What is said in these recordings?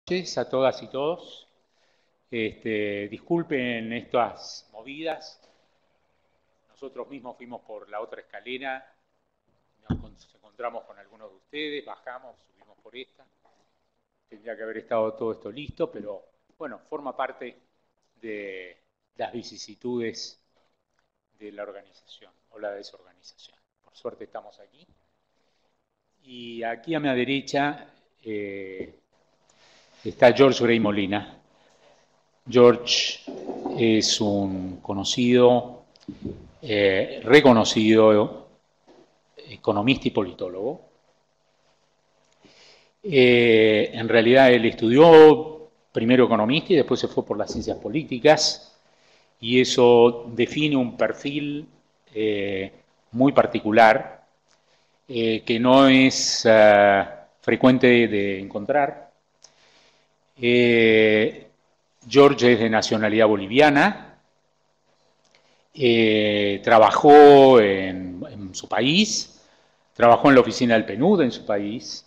Noches a todas y todos. Disculpen estas movidas. Nosotros mismos fuimos por la otra escalera, nos encontramos con algunos de ustedes, bajamos, subimos por esta. Tendría que haber estado todo esto listo, pero bueno, forma parte de las vicisitudes de la organización o la desorganización. Por suerte estamos aquí. Y aquí a mi derecha está George Gray Molina. George es un conocido, reconocido economista y politólogo. En realidad él estudió primero economista y después se fue por las ciencias políticas, y eso define un perfil muy particular que no es frecuente de encontrar. George es de nacionalidad boliviana, trabajó en su país, trabajó en la oficina del PNUD en su país,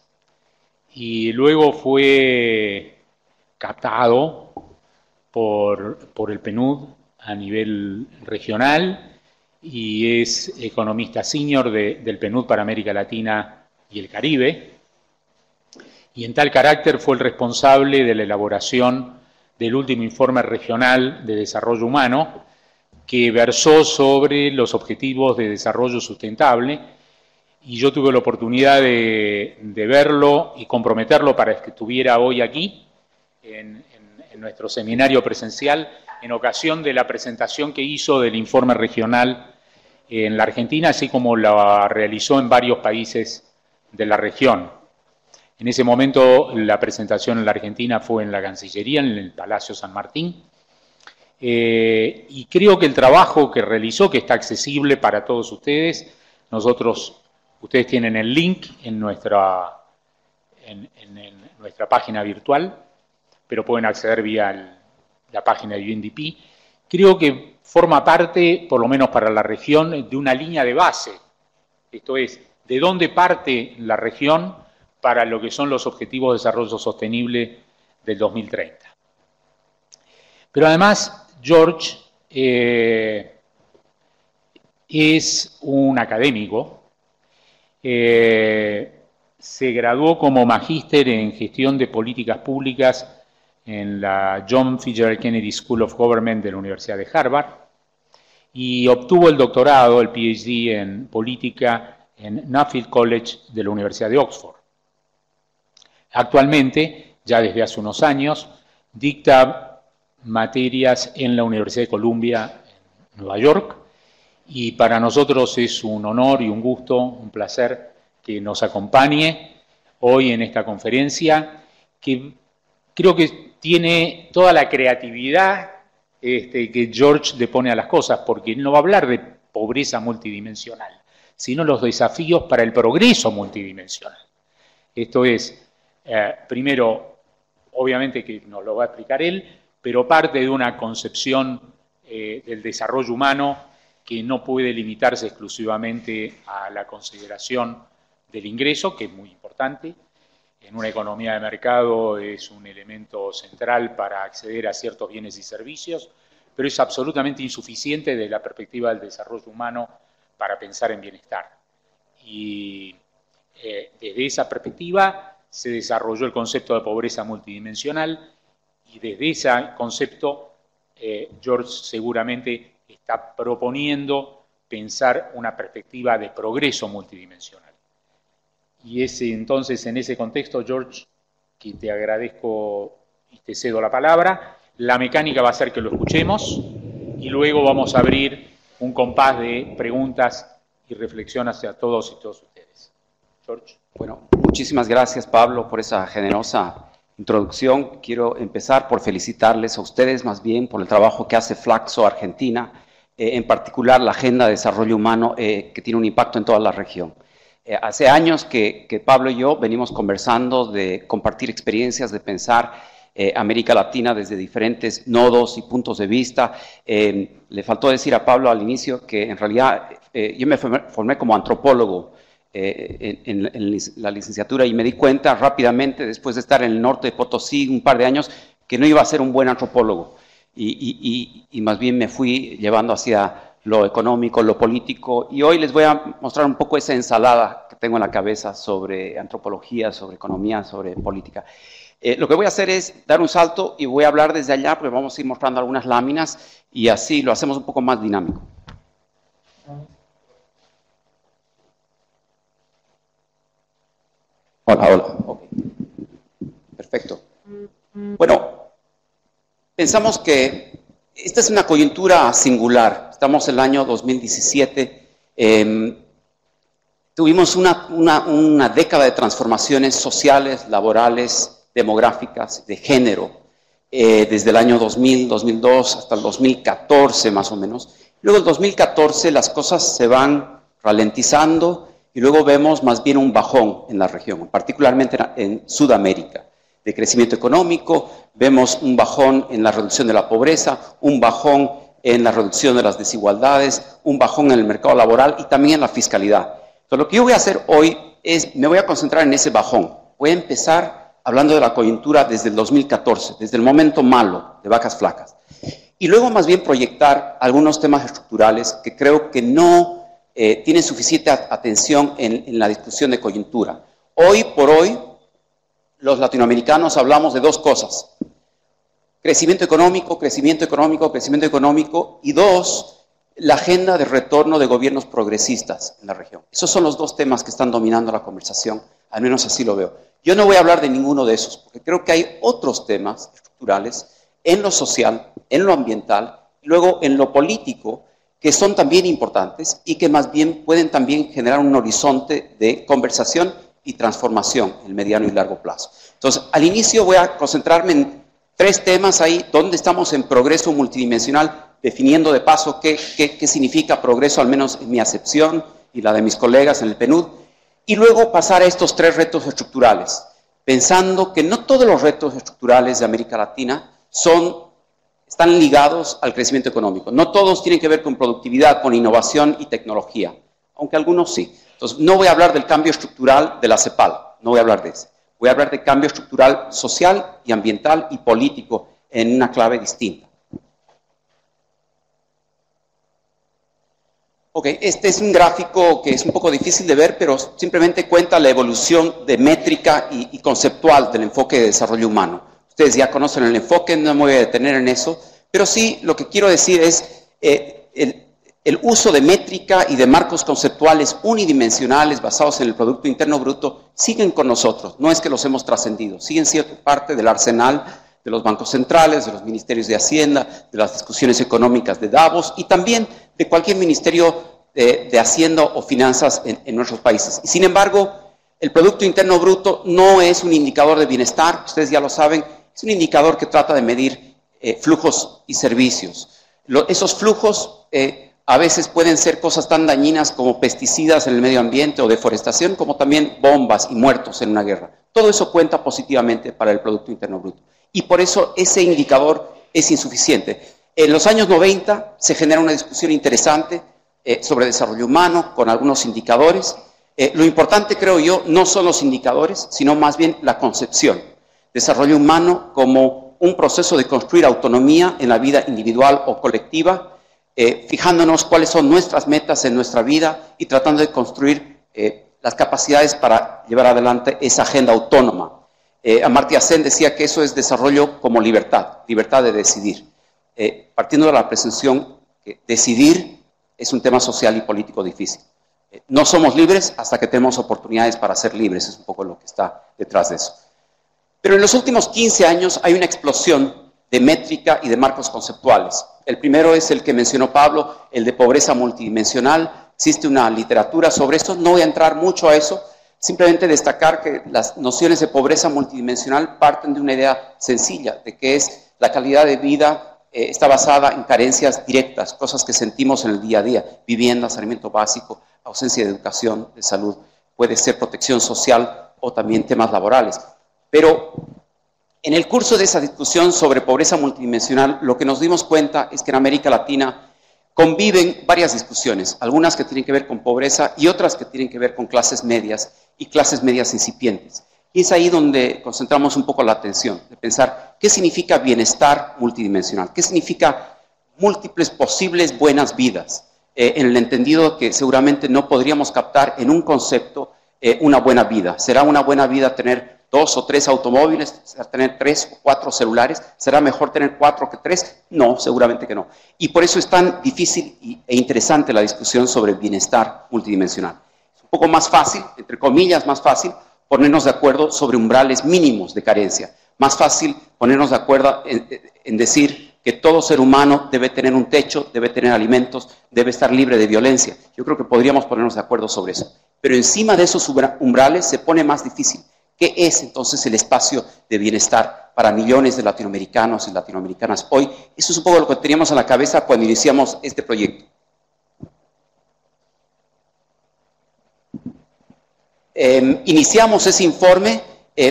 y luego fue captado por el PNUD a nivel regional y es economista senior del PNUD para América Latina y el Caribe. Y en tal carácter fue el responsable de la elaboración del último informe regional de desarrollo humano, que versó sobre los objetivos de desarrollo sustentable, y yo tuve la oportunidad de verlo y comprometerlo para que estuviera hoy aquí, en nuestro seminario presencial, en ocasión de la presentación que hizo del informe regional en la Argentina, así como la realizó en varios países de la región. En ese momento la presentación en la Argentina fue en la Cancillería, en el Palacio San Martín, y creo que el trabajo que realizó, que está accesible para todos ustedes, ustedes tienen el link en nuestra página virtual, pero pueden acceder vía la página de UNDP. Creo que forma parte, por lo menos para la región, de una línea de base, esto es, de dónde parte la región para lo que son los objetivos de desarrollo sostenible del 2030. Pero además, George es un académico, se graduó como magíster en gestión de políticas públicas en la John Fitzgerald Kennedy School of Government de la Universidad de Harvard y obtuvo el doctorado, el PhD en política en Nuffield College de la Universidad de Oxford. Actualmente, ya desde hace unos años, dicta materias en la Universidad de Columbia en Nueva York, y para nosotros es un honor y un gusto, un placer que nos acompañe hoy en esta conferencia, que creo que tiene toda la creatividad que George le pone a las cosas, porque no va a hablar de pobreza multidimensional, sino los desafíos para el progreso multidimensional. Esto es, primero, obviamente que nos lo va a explicar él, pero parte de una concepción del desarrollo humano que no puede limitarse exclusivamente a la consideración del ingreso, que es muy importante. En una economía de mercado es un elemento central para acceder a ciertos bienes y servicios, pero es absolutamente insuficiente desde la perspectiva del desarrollo humano para pensar en bienestar. Y desde esa perspectiva se desarrolló el concepto de pobreza multidimensional, y desde ese concepto George seguramente está proponiendo pensar una perspectiva de progreso multidimensional. Y entonces, en ese contexto, George, que te agradezco y te cedo la palabra, la mecánica va a ser que lo escuchemos y luego vamos a abrir un compás de preguntas y reflexión hacia todos y todos ustedes. George. Bueno, muchísimas gracias, Pablo, por esa generosa introducción. Quiero empezar por felicitarles a ustedes, más bien, por el trabajo que hace Flaxo Argentina, en particular la Agenda de Desarrollo Humano, que tiene un impacto en toda la región. Hace años que Pablo y yo venimos conversando de compartir experiencias, de pensar América Latina desde diferentes nodos y puntos de vista. Le faltó decir a Pablo al inicio que en realidad yo me formé como antropólogo en la licenciatura y me di cuenta rápidamente, después de estar en el norte de Potosí un par de años, que no iba a ser un buen antropólogo y más bien me fui llevando hacia lo económico, lo político, y hoy les voy a mostrar un poco esa ensalada que tengo en la cabeza sobre antropología, sobre economía, sobre política. Lo que voy a hacer es dar un salto y voy a hablar desde allá, porque vamos a ir mostrando algunas láminas y así lo hacemos un poco más dinámico. Hola, hola. Okay. Perfecto. Bueno, pensamos que esta es una coyuntura singular. Estamos en el año 2017. Tuvimos una década de transformaciones sociales, laborales, demográficas, de género, desde el año 2000, 2002 hasta el 2014 más o menos. Luego en el 2014 las cosas se van ralentizando y luego vemos más bien un bajón en la región, particularmente en Sudamérica, de crecimiento económico, vemos un bajón en la reducción de la pobreza, un bajón en la reducción de las desigualdades, un bajón en el mercado laboral y también en la fiscalidad. Entonces, lo que yo voy a hacer hoy es, me voy a concentrar en ese bajón. Voy a empezar hablando de la coyuntura desde el 2014, desde el momento malo de vacas flacas. Y luego más bien proyectar algunos temas estructurales que creo que no tienen suficiente atención en la discusión de coyuntura. Hoy por hoy, los latinoamericanos hablamos de dos cosas: crecimiento económico, crecimiento económico, crecimiento económico, y dos, la agenda de retorno de gobiernos progresistas en la región. Esos son los dos temas que están dominando la conversación, al menos así lo veo. Yo no voy a hablar de ninguno de esos, porque creo que hay otros temas estructurales en lo social, en lo ambiental, y luego en lo político, que son también importantes y que más bien pueden también generar un horizonte de conversación y transformación en el mediano y largo plazo. Entonces, al inicio voy a concentrarme en tres temas ahí, donde estamos en progreso multidimensional, definiendo de paso qué significa progreso, al menos en mi acepción y la de mis colegas en el PNUD, y luego pasar a estos tres retos estructurales, pensando que no todos los retos estructurales de América Latina están ligados al crecimiento económico. No todos tienen que ver con productividad, con innovación y tecnología, aunque algunos sí. Entonces, no voy a hablar del cambio estructural de la CEPAL, no voy a hablar de ese. Voy a hablar de cambio estructural social y ambiental y político en una clave distinta. Ok, este es un gráfico que es un poco difícil de ver, pero simplemente cuenta la evolución de métrica y conceptual del enfoque de desarrollo humano. Ustedes ya conocen el enfoque, no me voy a detener en eso, pero sí lo que quiero decir es el uso de métrica y de marcos conceptuales unidimensionales basados en el Producto Interno Bruto siguen con nosotros, no es que los hemos trascendido, siguen siendo parte del arsenal de los bancos centrales, de los ministerios de Hacienda, de las discusiones económicas de Davos y también de cualquier ministerio de Hacienda o Finanzas en nuestros países. Y sin embargo, el Producto Interno Bruto no es un indicador de bienestar, ustedes ya lo saben, es un indicador que trata de medir flujos y servicios. Esos flujos a veces pueden ser cosas tan dañinas como pesticidas en el medio ambiente o deforestación, como también bombas y muertos en una guerra. Todo eso cuenta positivamente para el Producto Interno Bruto. Y por eso ese indicador es insuficiente. En los años 90 se genera una discusión interesante sobre desarrollo humano con algunos indicadores. Lo importante, creo yo, no son los indicadores, sino más bien la concepción. Desarrollo humano como un proceso de construir autonomía en la vida individual o colectiva, fijándonos cuáles son nuestras metas en nuestra vida y tratando de construir las capacidades para llevar adelante esa agenda autónoma. Amartya Sen decía que eso es desarrollo como libertad, libertad de decidir. Partiendo de la presunción que decidir es un tema social y político difícil. No somos libres hasta que tenemos oportunidades para ser libres, es un poco lo que está detrás de eso. Pero en los últimos 15 años hay una explosión de métrica y de marcos conceptuales. El primero es el que mencionó Pablo, el de pobreza multidimensional. Existe una literatura sobre eso, no voy a entrar mucho a eso, simplemente destacar que las nociones de pobreza multidimensional parten de una idea sencilla, de que es la calidad de vida está basada en carencias directas, cosas que sentimos en el día a día, vivienda, saneamiento básico, ausencia de educación, de salud, puede ser protección social o también temas laborales. Pero en el curso de esa discusión sobre pobreza multidimensional, lo que nos dimos cuenta es que en América Latina conviven varias discusiones, algunas que tienen que ver con pobreza y otras que tienen que ver con clases medias y clases medias incipientes. Y es ahí donde concentramos un poco la atención, de pensar qué significa bienestar multidimensional, qué significa múltiples posibles buenas vidas, en el entendido que seguramente no podríamos captar en un concepto una buena vida. ¿Será una buena vida tener 2 o 3 automóviles? ¿Será tener 3 o 4 celulares? ¿Será mejor tener 4 que 3? No, seguramente que no. Y por eso es tan difícil e interesante la discusión sobre el bienestar multidimensional. Es un poco más fácil, entre comillas más fácil, ponernos de acuerdo sobre umbrales mínimos de carencia. Más fácil ponernos de acuerdo en decir que todo ser humano debe tener un techo, debe tener alimentos, debe estar libre de violencia. Yo creo que podríamos ponernos de acuerdo sobre eso. Pero encima de esos umbrales se pone más difícil. ¿Qué es entonces el espacio de bienestar para millones de latinoamericanos y latinoamericanas hoy? Eso es un poco lo que teníamos en la cabeza cuando iniciamos este proyecto. Iniciamos ese informe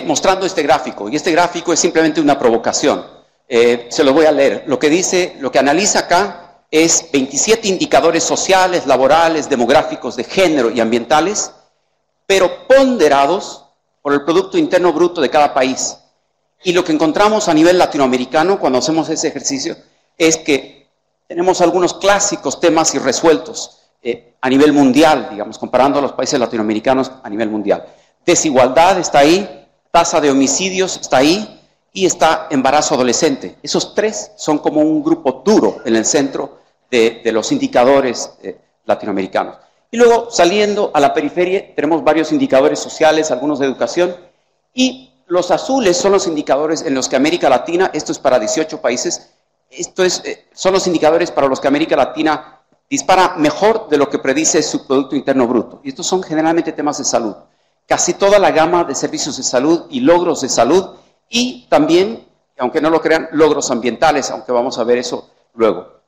mostrando este gráfico, y este gráfico es simplemente una provocación. Se lo voy a leer. Lo que analiza acá es 27 indicadores sociales, laborales, demográficos, de género y ambientales, pero ponderados por el Producto Interno Bruto de cada país. Y lo que encontramos a nivel latinoamericano cuando hacemos ese ejercicio es que tenemos algunos clásicos temas irresueltos a nivel mundial, digamos, comparando a los países latinoamericanos a nivel mundial. Desigualdad está ahí, tasa de homicidios está ahí, y está embarazo adolescente. Esos 3 son como un grupo duro en el centro de los indicadores latinoamericanos. Y luego, saliendo a la periferia, tenemos varios indicadores sociales, algunos de educación, y los azules son los indicadores en los que América Latina, esto es para 18 países, son los indicadores para los que América Latina dispara mejor de lo que predice su Producto Interno Bruto. Y estos son generalmente temas de salud. Casi toda la gama de servicios de salud y logros de salud, y también, aunque no lo crean, logros ambientales, aunque vamos a ver eso luego.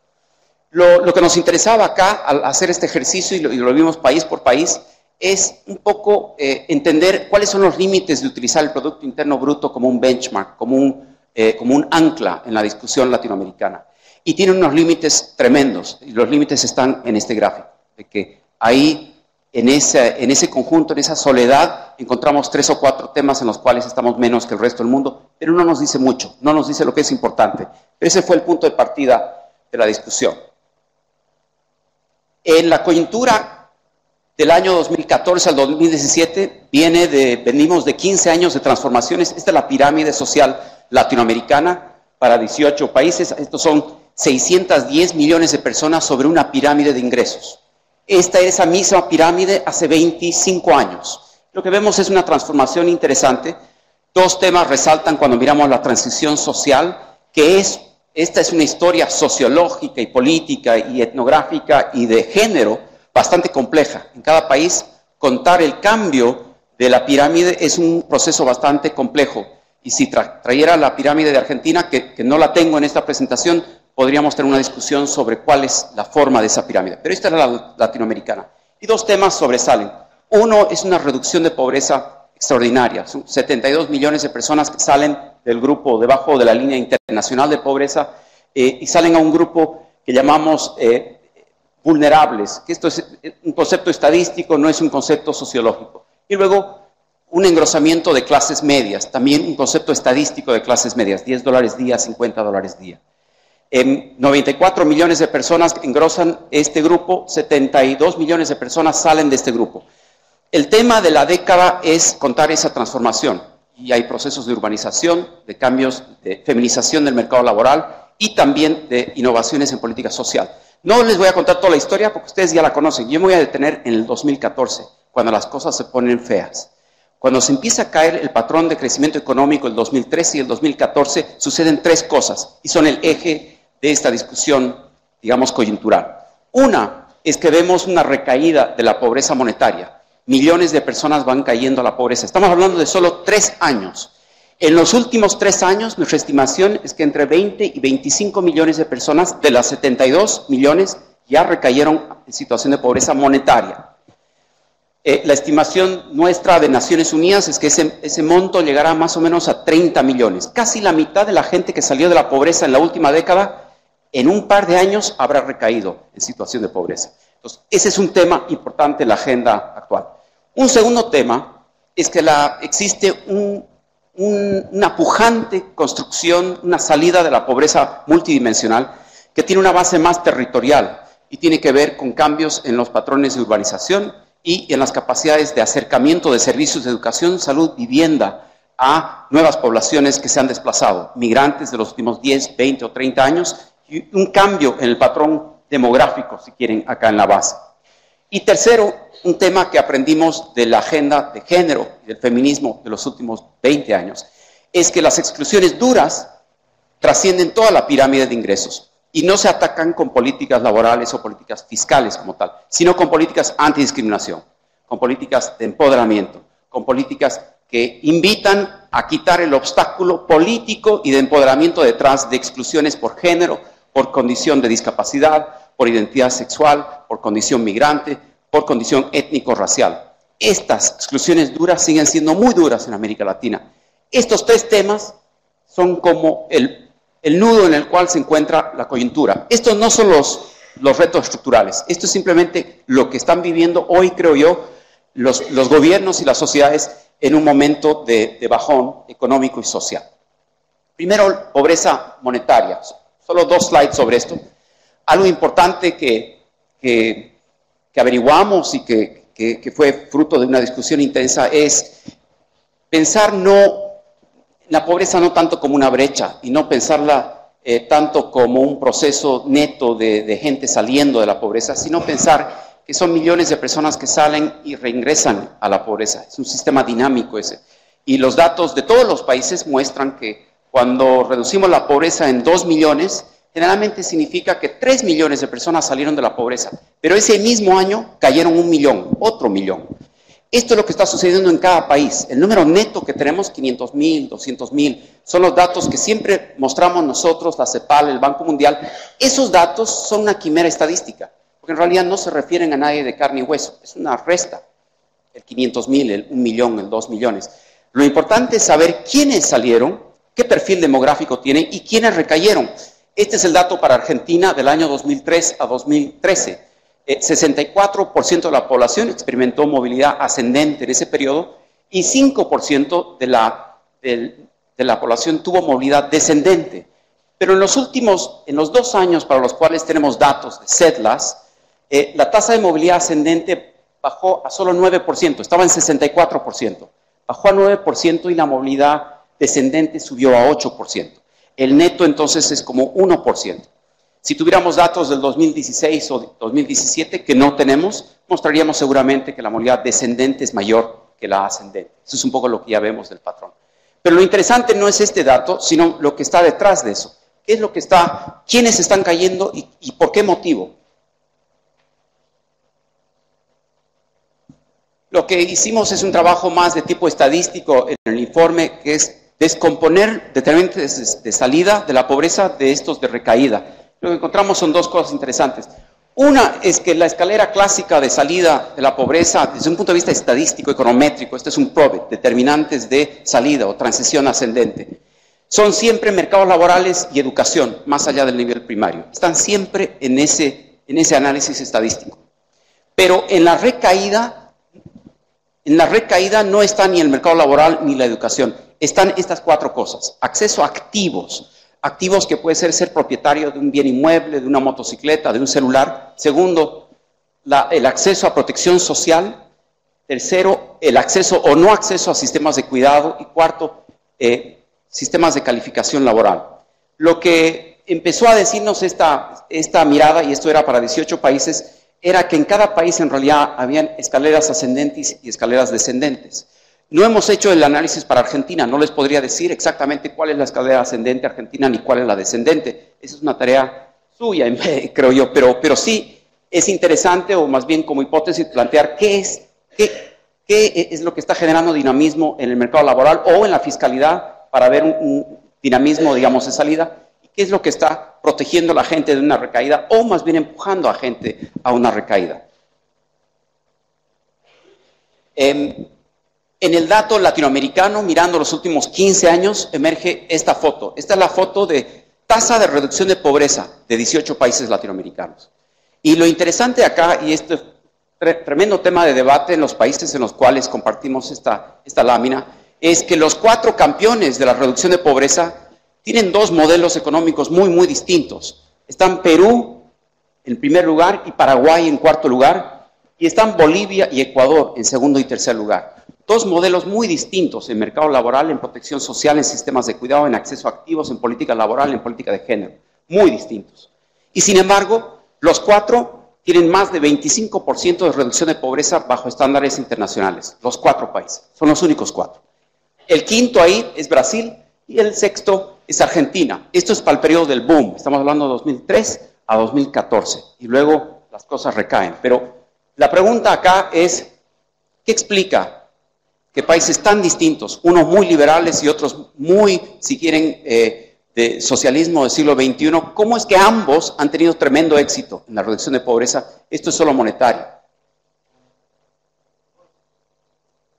Lo que nos interesaba acá al hacer este ejercicio, y lo vimos país por país, es un poco entender cuáles son los límites de utilizar el Producto Interno Bruto como un benchmark, como un ancla en la discusión latinoamericana. Y tiene unos límites tremendos, y los límites están en este gráfico, de que ahí, en ese conjunto, en esa soledad, encontramos 3 o 4 temas en los cuales estamos menos que el resto del mundo, pero no nos dice mucho, no nos dice lo que es importante. Pero ese fue el punto de partida de la discusión. En la coyuntura del año 2014 al 2017, venimos de 15 años de transformaciones. Esta es la pirámide social latinoamericana para 18 países. Estos son 610 millones de personas sobre una pirámide de ingresos. Esta es esa misma pirámide hace 25 años. Lo que vemos es una transformación interesante. 2 temas resaltan cuando miramos la transición social, que esta es una historia sociológica y política y etnográfica y de género bastante compleja. En cada país, contar el cambio de la pirámide es un proceso bastante complejo. Y si trayera la pirámide de Argentina, que no la tengo en esta presentación, podríamos tener una discusión sobre cuál es la forma de esa pirámide. Pero esta es la latinoamericana. Y 2 temas sobresalen. Uno es una reducción de pobreza extraordinaria. Son 72 millones de personas que salen del grupo debajo de la línea internacional de pobreza y salen a un grupo que llamamos vulnerables, que esto es un concepto estadístico, no es un concepto sociológico. Y luego un engrosamiento de clases medias, también un concepto estadístico de clases medias, $10 día, $50 día. 94 millones de personas engrosan este grupo, 72 millones de personas salen de este grupo. El tema de la década es contar esa transformación, y hay procesos de urbanización, de cambios, de feminización del mercado laboral y también de innovaciones en política social. No les voy a contar toda la historia porque ustedes ya la conocen. Yo me voy a detener en el 2014, cuando las cosas se ponen feas. Cuando se empieza a caer el patrón de crecimiento económico, el 2013 y el 2014, suceden 3 cosas y son el eje de esta discusión, digamos, coyuntural. Una es que vemos una recaída de la pobreza monetaria. Millones de personas van cayendo a la pobreza. Estamos hablando de solo 3 años. En los últimos 3 años, nuestra estimación es que entre 20 y 25 millones de personas de las 72 millones ya recayeron en situación de pobreza monetaria. La estimación nuestra de Naciones Unidas es que ese monto llegará más o menos a 30 millones. Casi la mitad de la gente que salió de la pobreza en la última década en un par de años habrá recaído en situación de pobreza. Entonces, ese es un tema importante en la agenda actual. Un segundo tema es que existe una pujante construcción, una salida de la pobreza multidimensional que tiene una base más territorial y tiene que ver con cambios en los patrones de urbanización y en las capacidades de acercamiento de servicios de educación, salud, vivienda a nuevas poblaciones que se han desplazado, migrantes de los últimos 10, 20 o 30 años, y un cambio en el patrón demográfico, si quieren, acá en la base. Y tercero, un tema que aprendimos de la agenda de género y del feminismo de los últimos 20 años, es que las exclusiones duras trascienden toda la pirámide de ingresos y no se atacan con políticas laborales o políticas fiscales como tal, sino con políticas antidiscriminación, con políticas de empoderamiento, con políticas que invitan a quitar el obstáculo político y de empoderamiento detrás de exclusiones por género, por condición de discapacidad, por identidad sexual, por condición migrante, por condición étnico-racial. Estas exclusiones duras siguen siendo muy duras en América Latina. Estos tres temas son como el nudo en el cual se encuentra la coyuntura. Estos no son los retos estructurales. Esto es simplemente lo que están viviendo hoy, creo yo, los gobiernos y las sociedades en un momento de bajón económico y social. Primero, pobreza monetaria. Solo 2 slides sobre esto. Algo importante que averiguamos y que fue fruto de una discusión intensa es pensar la pobreza no tanto como una brecha y no pensarla tanto como un proceso neto de gente saliendo de la pobreza, sino pensar que son millones de personas que salen y reingresan a la pobreza. Es un sistema dinámico ese. Y los datos de todos los países muestran que cuando reducimos la pobreza en 2 millones, generalmente significa que 3 millones de personas salieron de la pobreza, pero ese mismo año cayeron 1 millón, otro millón. Esto es lo que está sucediendo en cada país. El número neto que tenemos, 500,000, 200,000, son los datos que siempre mostramos nosotros, la CEPAL, el Banco Mundial. Esos datos son una quimera estadística, porque en realidad no se refieren a nadie de carne y hueso, es una resta. El 500,000, el 1 millón, el 2 millones. Lo importante es saber quiénes salieron, qué perfil demográfico tienen y quiénes recayeron. Este es el dato para Argentina del año 2003 a 2013. 64% de la población experimentó movilidad ascendente en ese periodo y 5% de la población tuvo movilidad descendente. Pero en los 2 años para los cuales tenemos datos de CEDLAS, la tasa de movilidad ascendente bajó a solo 9%, estaba en 64%. Bajó a 9% y la movilidad descendente subió a 8%. El neto entonces es como 1%. Si tuviéramos datos del 2016 o 2017, que no tenemos, mostraríamos seguramente que la movilidad descendente es mayor que la ascendente. Eso es un poco lo que ya vemos del patrón. Pero lo interesante no es este dato, sino lo que está detrás de eso. ¿Qué es lo que está, quiénes están cayendo y por qué motivo? Lo que hicimos es un trabajo más de tipo estadístico en el informe, que es descomponer determinantes de salida de la pobreza de estos de recaída. Lo que encontramos son 2 cosas interesantes. Una es que la escalera clásica de salida de la pobreza, desde un punto de vista estadístico, econométrico, este es un PROVET, determinantes de salida o transición ascendente, son siempre mercados laborales y educación, más allá del nivel primario. Están siempre en ese análisis estadístico. Pero en la recaída no está ni el mercado laboral ni la educación. Están estas 4 cosas. Acceso a activos. Activos que puede ser propietario de un bien inmueble, de una motocicleta, de un celular. Segundo, el acceso a protección social. Tercero, el acceso o no acceso a sistemas de cuidado. Y cuarto, sistemas de calificación laboral. Lo que empezó a decirnos esta mirada, y esto era para 18 países, era que en cada país en realidad habían escaleras ascendentes y escaleras descendentes. No hemos hecho el análisis para Argentina, no les podría decir exactamente cuál es la escalera ascendente argentina ni cuál es la descendente. Esa es una tarea suya, creo yo, pero sí es interesante, o más bien como hipótesis, plantear qué es lo que está generando dinamismo en el mercado laboral o en la fiscalidad para ver un dinamismo, digamos, de salida, y qué es lo que está protegiendo a la gente de una recaída o más bien empujando a gente a una recaída. En el dato latinoamericano, mirando los últimos 15 años, emerge esta foto. Esta es la foto de tasa de reducción de pobreza de 18 países latinoamericanos. Y lo interesante acá, y este tremendo tema de debate en los países en los cuales compartimos esta lámina, es que los 4 campeones de la reducción de pobreza tienen 2 modelos económicos muy distintos. Están Perú en primer lugar y Paraguay en cuarto lugar, y están Bolivia y Ecuador en segundo y tercer lugar. 2 modelos muy distintos en mercado laboral, en protección social, en sistemas de cuidado, en acceso a activos, en política laboral, en política de género. Muy distintos. Y sin embargo, los 4 tienen más de 25% de reducción de pobreza bajo estándares internacionales. Los 4 países. Son los únicos 4. El quinto ahí es Brasil y el sexto es Argentina. Esto es para el periodo del boom. Estamos hablando de 2003 a 2014. Y luego las cosas recaen. Pero la pregunta acá es, ¿qué explica que países tan distintos, unos muy liberales y otros muy, si quieren, de socialismo del siglo XXI, cómo es que ambos han tenido tremendo éxito en la reducción de pobreza? Esto es solo monetario.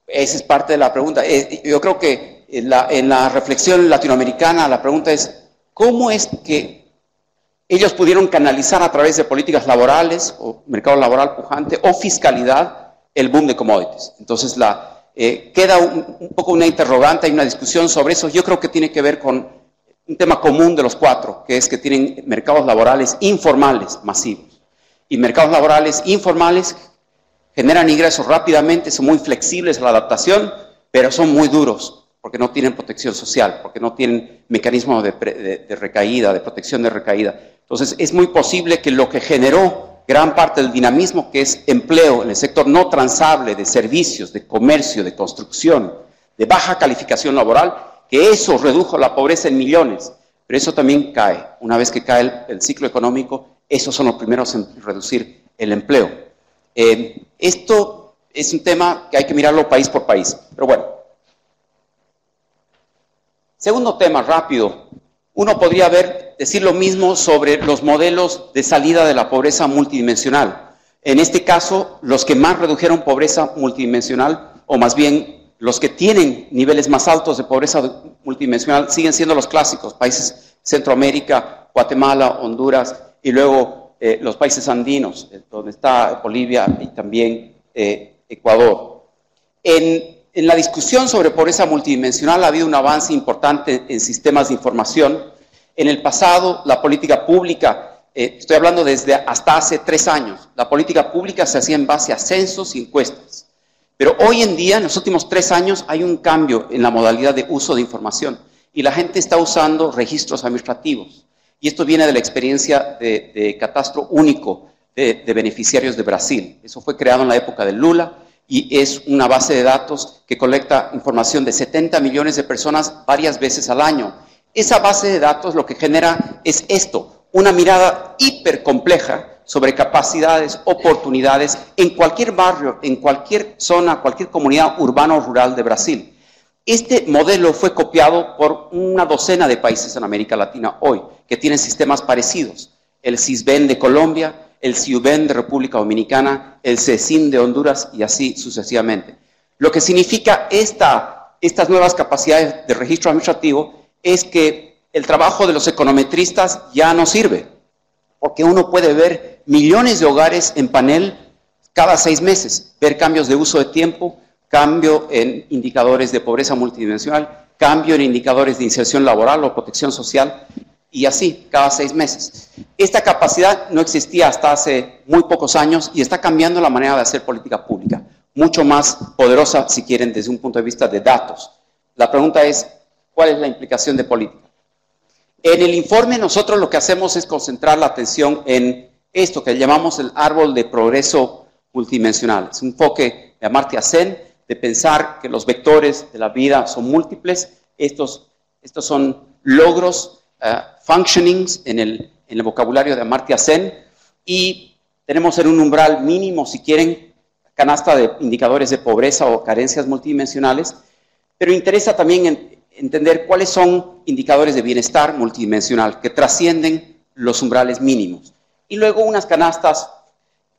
Esa es parte de la pregunta. Yo creo que en la reflexión latinoamericana la pregunta es, ¿cómo es que ellos pudieron canalizar a través de políticas laborales, o mercado laboral pujante, o fiscalidad, el boom de commodities? Entonces, queda un poco una interrogante, hay una discusión sobre eso. Yo creo que tiene que ver con un tema común de los 4, que es que tienen mercados laborales informales masivos. Y mercados laborales informales generan ingresos rápidamente, son muy flexibles a la adaptación, pero son muy duros, porque no tienen protección social, porque no tienen mecanismos de recaída, de protección de recaída. Entonces, es muy posible que lo que generó gran parte del dinamismo, que es empleo en el sector no transable de servicios, de comercio, de construcción, de baja calificación laboral, que eso redujo la pobreza en millones, pero eso también cae. Una vez que cae el ciclo económico, esos son los primeros en reducir el empleo. Esto es un tema que hay que mirarlo país por país, pero bueno. Segundo tema, rápido. Uno podría decir lo mismo sobre los modelos de salida de la pobreza multidimensional. En este caso, los que más redujeron pobreza multidimensional, o más bien los que tienen niveles más altos de pobreza multidimensional, siguen siendo los clásicos, países Centroamérica, Guatemala, Honduras, y luego los países andinos, donde está Bolivia y también Ecuador. En la discusión sobre pobreza multidimensional ha habido un avance importante en sistemas de información. En el pasado, la política pública, estoy hablando desde hasta hace 3 años, la política pública se hacía en base a censos y encuestas. Pero hoy en día, en los últimos 3 años, hay un cambio en la modalidad de uso de información y la gente está usando registros administrativos. Y esto viene de la experiencia de catastro único de beneficiarios de Brasil. Eso fue creado en la época de Lula. Y es una base de datos que colecta información de 70 millones de personas varias veces al año. Esa base de datos lo que genera es esto, una mirada hipercompleja sobre capacidades, oportunidades en cualquier barrio, en cualquier zona, cualquier comunidad urbana o rural de Brasil. Este modelo fue copiado por una docena de países en América Latina hoy, que tienen sistemas parecidos. El CISBEN de Colombia, el CIUBEN de República Dominicana, el CECIN de Honduras y así sucesivamente. Lo que significa estas nuevas capacidades de registro administrativo es que el trabajo de los econometristas ya no sirve, porque uno puede ver millones de hogares en panel cada 6 meses, ver cambios de uso de tiempo, cambio en indicadores de pobreza multidimensional, cambio en indicadores de inserción laboral o protección social, y así, cada 6 meses. Esta capacidad no existía hasta hace muy pocos años y está cambiando la manera de hacer política pública, mucho más poderosa, si quieren, desde un punto de vista de datos. La pregunta es, ¿cuál es la implicación de política? En el informe nosotros lo que hacemos es concentrar la atención en esto que llamamos el árbol de progreso multidimensional. Es un enfoque de Amartya Sen, de pensar que los vectores de la vida son múltiples. Estos son logros, functionings en el vocabulario de Amartya Sen, y tenemos en un umbral mínimo, si quieren, canasta de indicadores de pobreza o carencias multidimensionales, pero interesa también entender cuáles son indicadores de bienestar multidimensional que trascienden los umbrales mínimos. Y luego unas canastas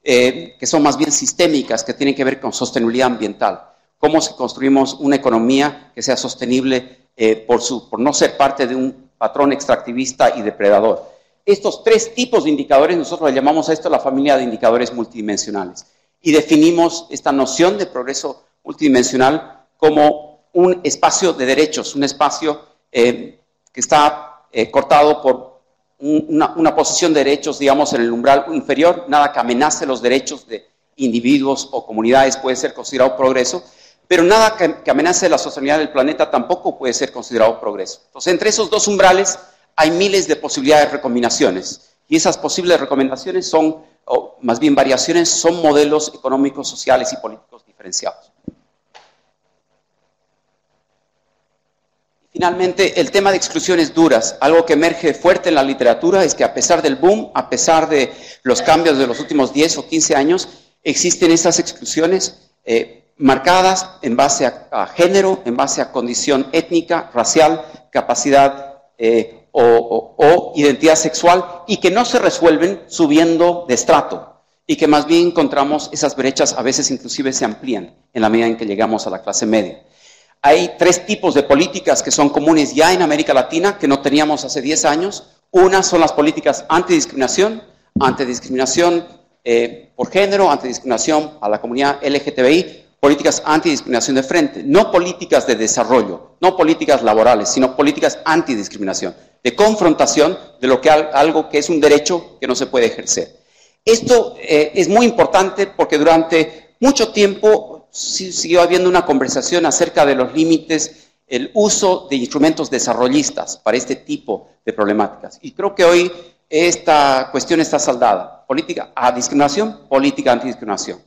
que son más bien sistémicas, que tienen que ver con sostenibilidad ambiental. Cómo si construimos una economía que sea sostenible por no ser parte de un patrón extractivista y depredador. Estos tres tipos de indicadores, nosotros le llamamos a esto la familia de indicadores multidimensionales. Y definimos esta noción de progreso multidimensional como un espacio de derechos, un espacio que está cortado por una posición de derechos, digamos, en el umbral inferior. Nada que amenace los derechos de individuos o comunidades puede ser considerado progreso, pero nada que amenace la sostenibilidad del planeta tampoco puede ser considerado progreso. Entonces, entre esos dos umbrales hay miles de posibilidades de recombinaciones, y esas posibles recomendaciones son, o más bien variaciones, son modelos económicos, sociales y políticos diferenciados. Finalmente, el tema de exclusiones duras, algo que emerge fuerte en la literatura es que a pesar del boom, a pesar de los cambios de los últimos 10 o 15 años, existen estas exclusiones marcadas en base a género, en base a condición étnica, racial, capacidad o identidad sexual, y que no se resuelven subiendo de estrato, y que más bien encontramos esas brechas, a veces inclusive se amplían en la medida en que llegamos a la clase media. Hay tres tipos de políticas que son comunes ya en América Latina, que no teníamos hace 10 años. Una son las políticas antidiscriminación por género, antidiscriminación a la comunidad LGTBI, políticas antidiscriminación de frente, no políticas de desarrollo, no políticas laborales, sino políticas antidiscriminación, de confrontación de lo que algo que es un derecho que no se puede ejercer. Esto es muy importante porque durante mucho tiempo siguió habiendo una conversación acerca de los límites, el uso de instrumentos desarrollistas para este tipo de problemáticas. Y creo que hoy esta cuestión está saldada. Política a discriminación, política antidiscriminación.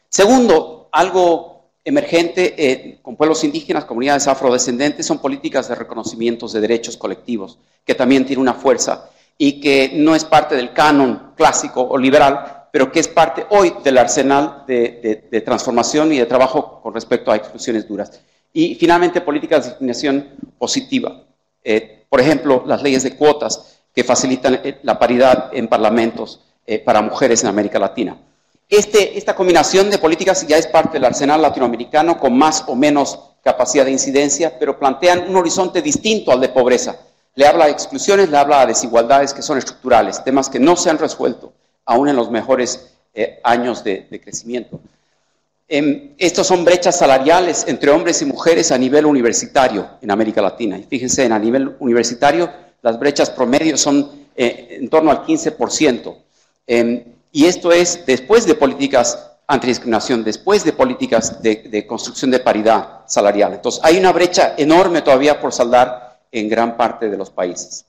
Segundo, algo emergente con pueblos indígenas, comunidades afrodescendentes, son políticas de reconocimientos de derechos colectivos, que también tiene una fuerza y que no es parte del canon clásico o liberal, pero que es parte hoy del arsenal de transformación y de trabajo con respecto a exclusiones duras. Y finalmente, políticas de discriminación positiva. Por ejemplo, las leyes de cuotas que facilitan la paridad en parlamentos para mujeres en América Latina. Esta combinación de políticas ya es parte del arsenal latinoamericano con más o menos capacidad de incidencia, pero plantean un horizonte distinto al de pobreza. Le habla de exclusiones, le habla de desigualdades que son estructurales, temas que no se han resuelto aún en los mejores años de crecimiento. Estos son brechas salariales entre hombres y mujeres a nivel universitario en América Latina. Y fíjense, a nivel universitario las brechas promedio son en torno al 15%. Y esto es después de políticas antidiscriminación, después de políticas de construcción de paridad salarial. Entonces, hay una brecha enorme todavía por saldar en gran parte de los países.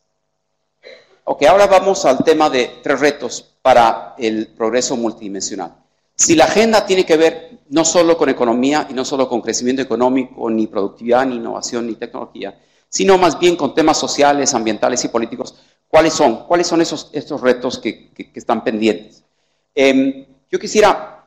Ok, ahora vamos al tema de tres retos para el progreso multidimensional. Si la agenda tiene que ver no solo con economía y no solo con crecimiento económico, ni productividad, ni innovación, ni tecnología, sino más bien con temas sociales, ambientales y políticos, ¿cuáles son? ¿Cuáles son estos retos que están pendientes? Yo quisiera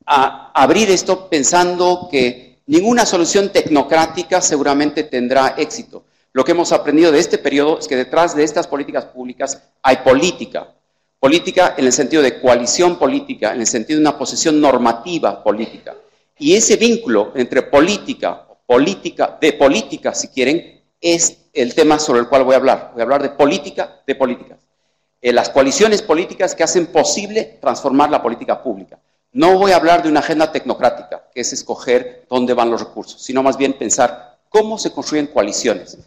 abrir esto pensando que ninguna solución tecnocrática seguramente tendrá éxito. Lo que hemos aprendido de este periodo es que detrás de estas políticas públicas hay política. Política en el sentido de coalición política, en el sentido de una posición normativa política. Y ese vínculo entre política, de política si quieren, es el tema sobre el cual voy a hablar. Voy a hablar de política de políticas. Las coaliciones políticas que hacen posible transformar la política pública. No voy a hablar de una agenda tecnocrática, que es escoger dónde van los recursos, sino más bien pensar cómo se construyen coaliciones.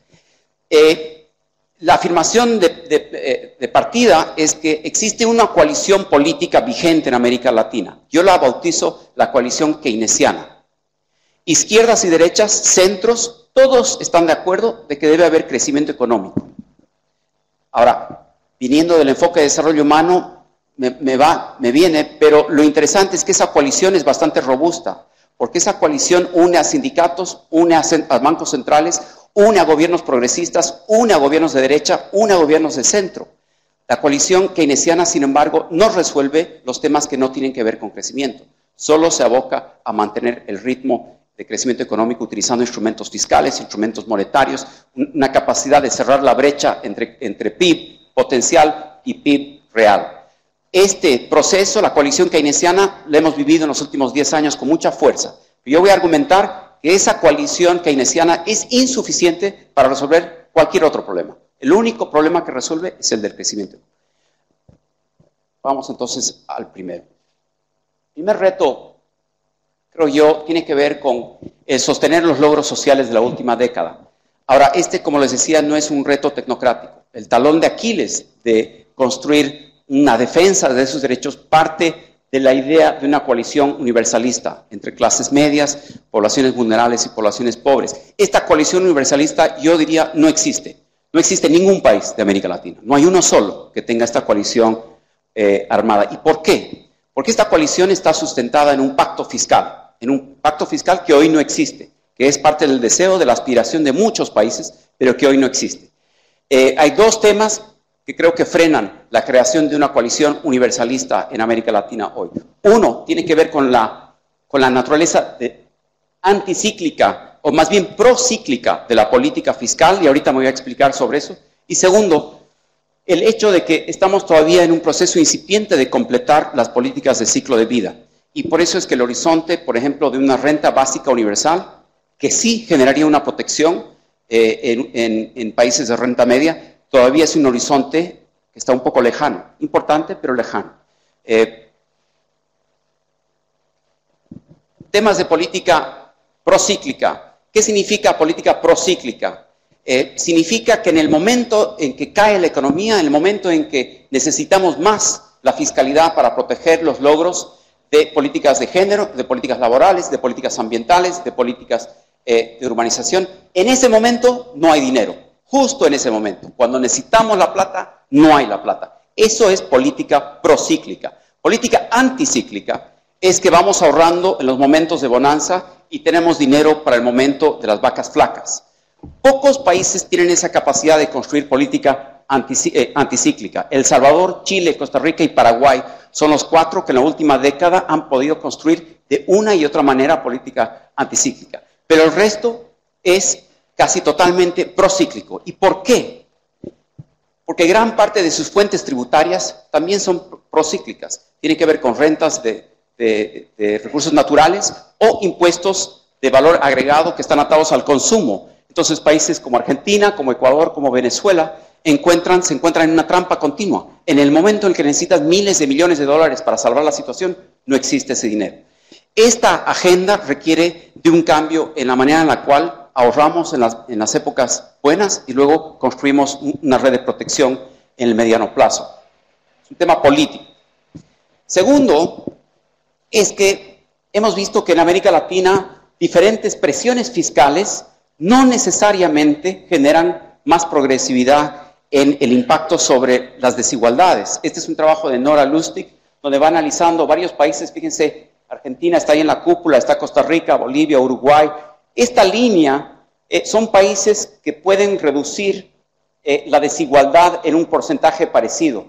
La afirmación de partida es que existe una coalición política vigente en América Latina. Yo la bautizo la coalición keynesiana. Izquierdas y derechas, centros, todos están de acuerdo de que debe haber crecimiento económico. Ahora, viniendo del enfoque de desarrollo humano, me viene, pero lo interesante es que esa coalición es bastante robusta, porque esa coalición une a sindicatos, une a bancos centrales, une a gobiernos progresistas, une a gobiernos de derecha, une a gobiernos de centro. La coalición keynesiana, sin embargo, no resuelve los temas que no tienen que ver con crecimiento. Solo se aboca a mantener el ritmo de crecimiento económico utilizando instrumentos fiscales, instrumentos monetarios, una capacidad de cerrar la brecha entre PIB potencial y PIB real. Este proceso, la coalición keynesiana, lo hemos vivido en los últimos 10 años con mucha fuerza. Yo voy a argumentar que esa coalición keynesiana es insuficiente para resolver cualquier otro problema. El único problema que resuelve es el del crecimiento. Vamos entonces al primero. El primer reto, creo yo, tiene que ver con sostener los logros sociales de la última década. Ahora, como les decía, no es un reto tecnocrático. El talón de Aquiles de construir una defensa de esos derechos parte de la idea de una coalición universalista entre clases medias, poblaciones vulnerables y poblaciones pobres. Esta coalición universalista, yo diría, no existe. No existe en ningún país de América Latina. No hay uno solo que tenga esta coalición armada. ¿Y por qué? Porque esta coalición está sustentada en un pacto fiscal que hoy no existe, que es parte del deseo, de la aspiración de muchos países, pero que hoy no existe. Hay dos temas que creo que frenan la creación de una coalición universalista en América Latina hoy. Uno tiene que ver con la naturaleza anticíclica, o más bien procíclica de la política fiscal, y ahorita me voy a explicar sobre eso. Y segundo, el hecho de que estamos todavía en un proceso incipiente de completar las políticas de ciclo de vida. Y por eso es que el horizonte, por ejemplo, de una renta básica universal, que sí generaría una protección en países de renta media, todavía es un horizonte que está un poco lejano. Importante, pero lejano. Temas de política procíclica. ¿Qué significa política procíclica? Significa que en el momento en que cae la economía, en el momento en que necesitamos más la fiscalidad para proteger los logros de políticas de género, de políticas laborales, de políticas ambientales, de políticas de urbanización, en ese momento no hay dinero. Justo en ese momento, cuando necesitamos la plata, no hay la plata. Eso es política procíclica. Política anticíclica es que vamos ahorrando en los momentos de bonanza y tenemos dinero para el momento de las vacas flacas. Pocos países tienen esa capacidad de construir política anticíclica. El Salvador, Chile, Costa Rica y Paraguay son los 4 que en la última década han podido construir de una y otra manera política anticíclica. Pero el resto es casi totalmente procíclico. ¿Y por qué? Porque gran parte de sus fuentes tributarias también son procíclicas. Tiene que ver con rentas de recursos naturales o impuestos de valor agregado que están atados al consumo. Entonces países como Argentina, como Ecuador, como Venezuela se encuentran en una trampa continua. En el momento en que necesitas miles de millones de dólares para salvar la situación, no existe ese dinero. Esta agenda requiere de un cambio en la manera en la cual ahorramos en las épocas buenas y luego construimos una red de protección en el mediano plazo. Es un tema político. Segundo, es que hemos visto que en América Latina diferentes presiones fiscales no necesariamente generan más progresividad en el impacto sobre las desigualdades. Este es un trabajo de Nora Lustig, donde va analizando varios países. Fíjense, Argentina está ahí en la cúpula, está Costa Rica, Bolivia, Uruguay. Esta línea son países que pueden reducir la desigualdad en un porcentaje parecido,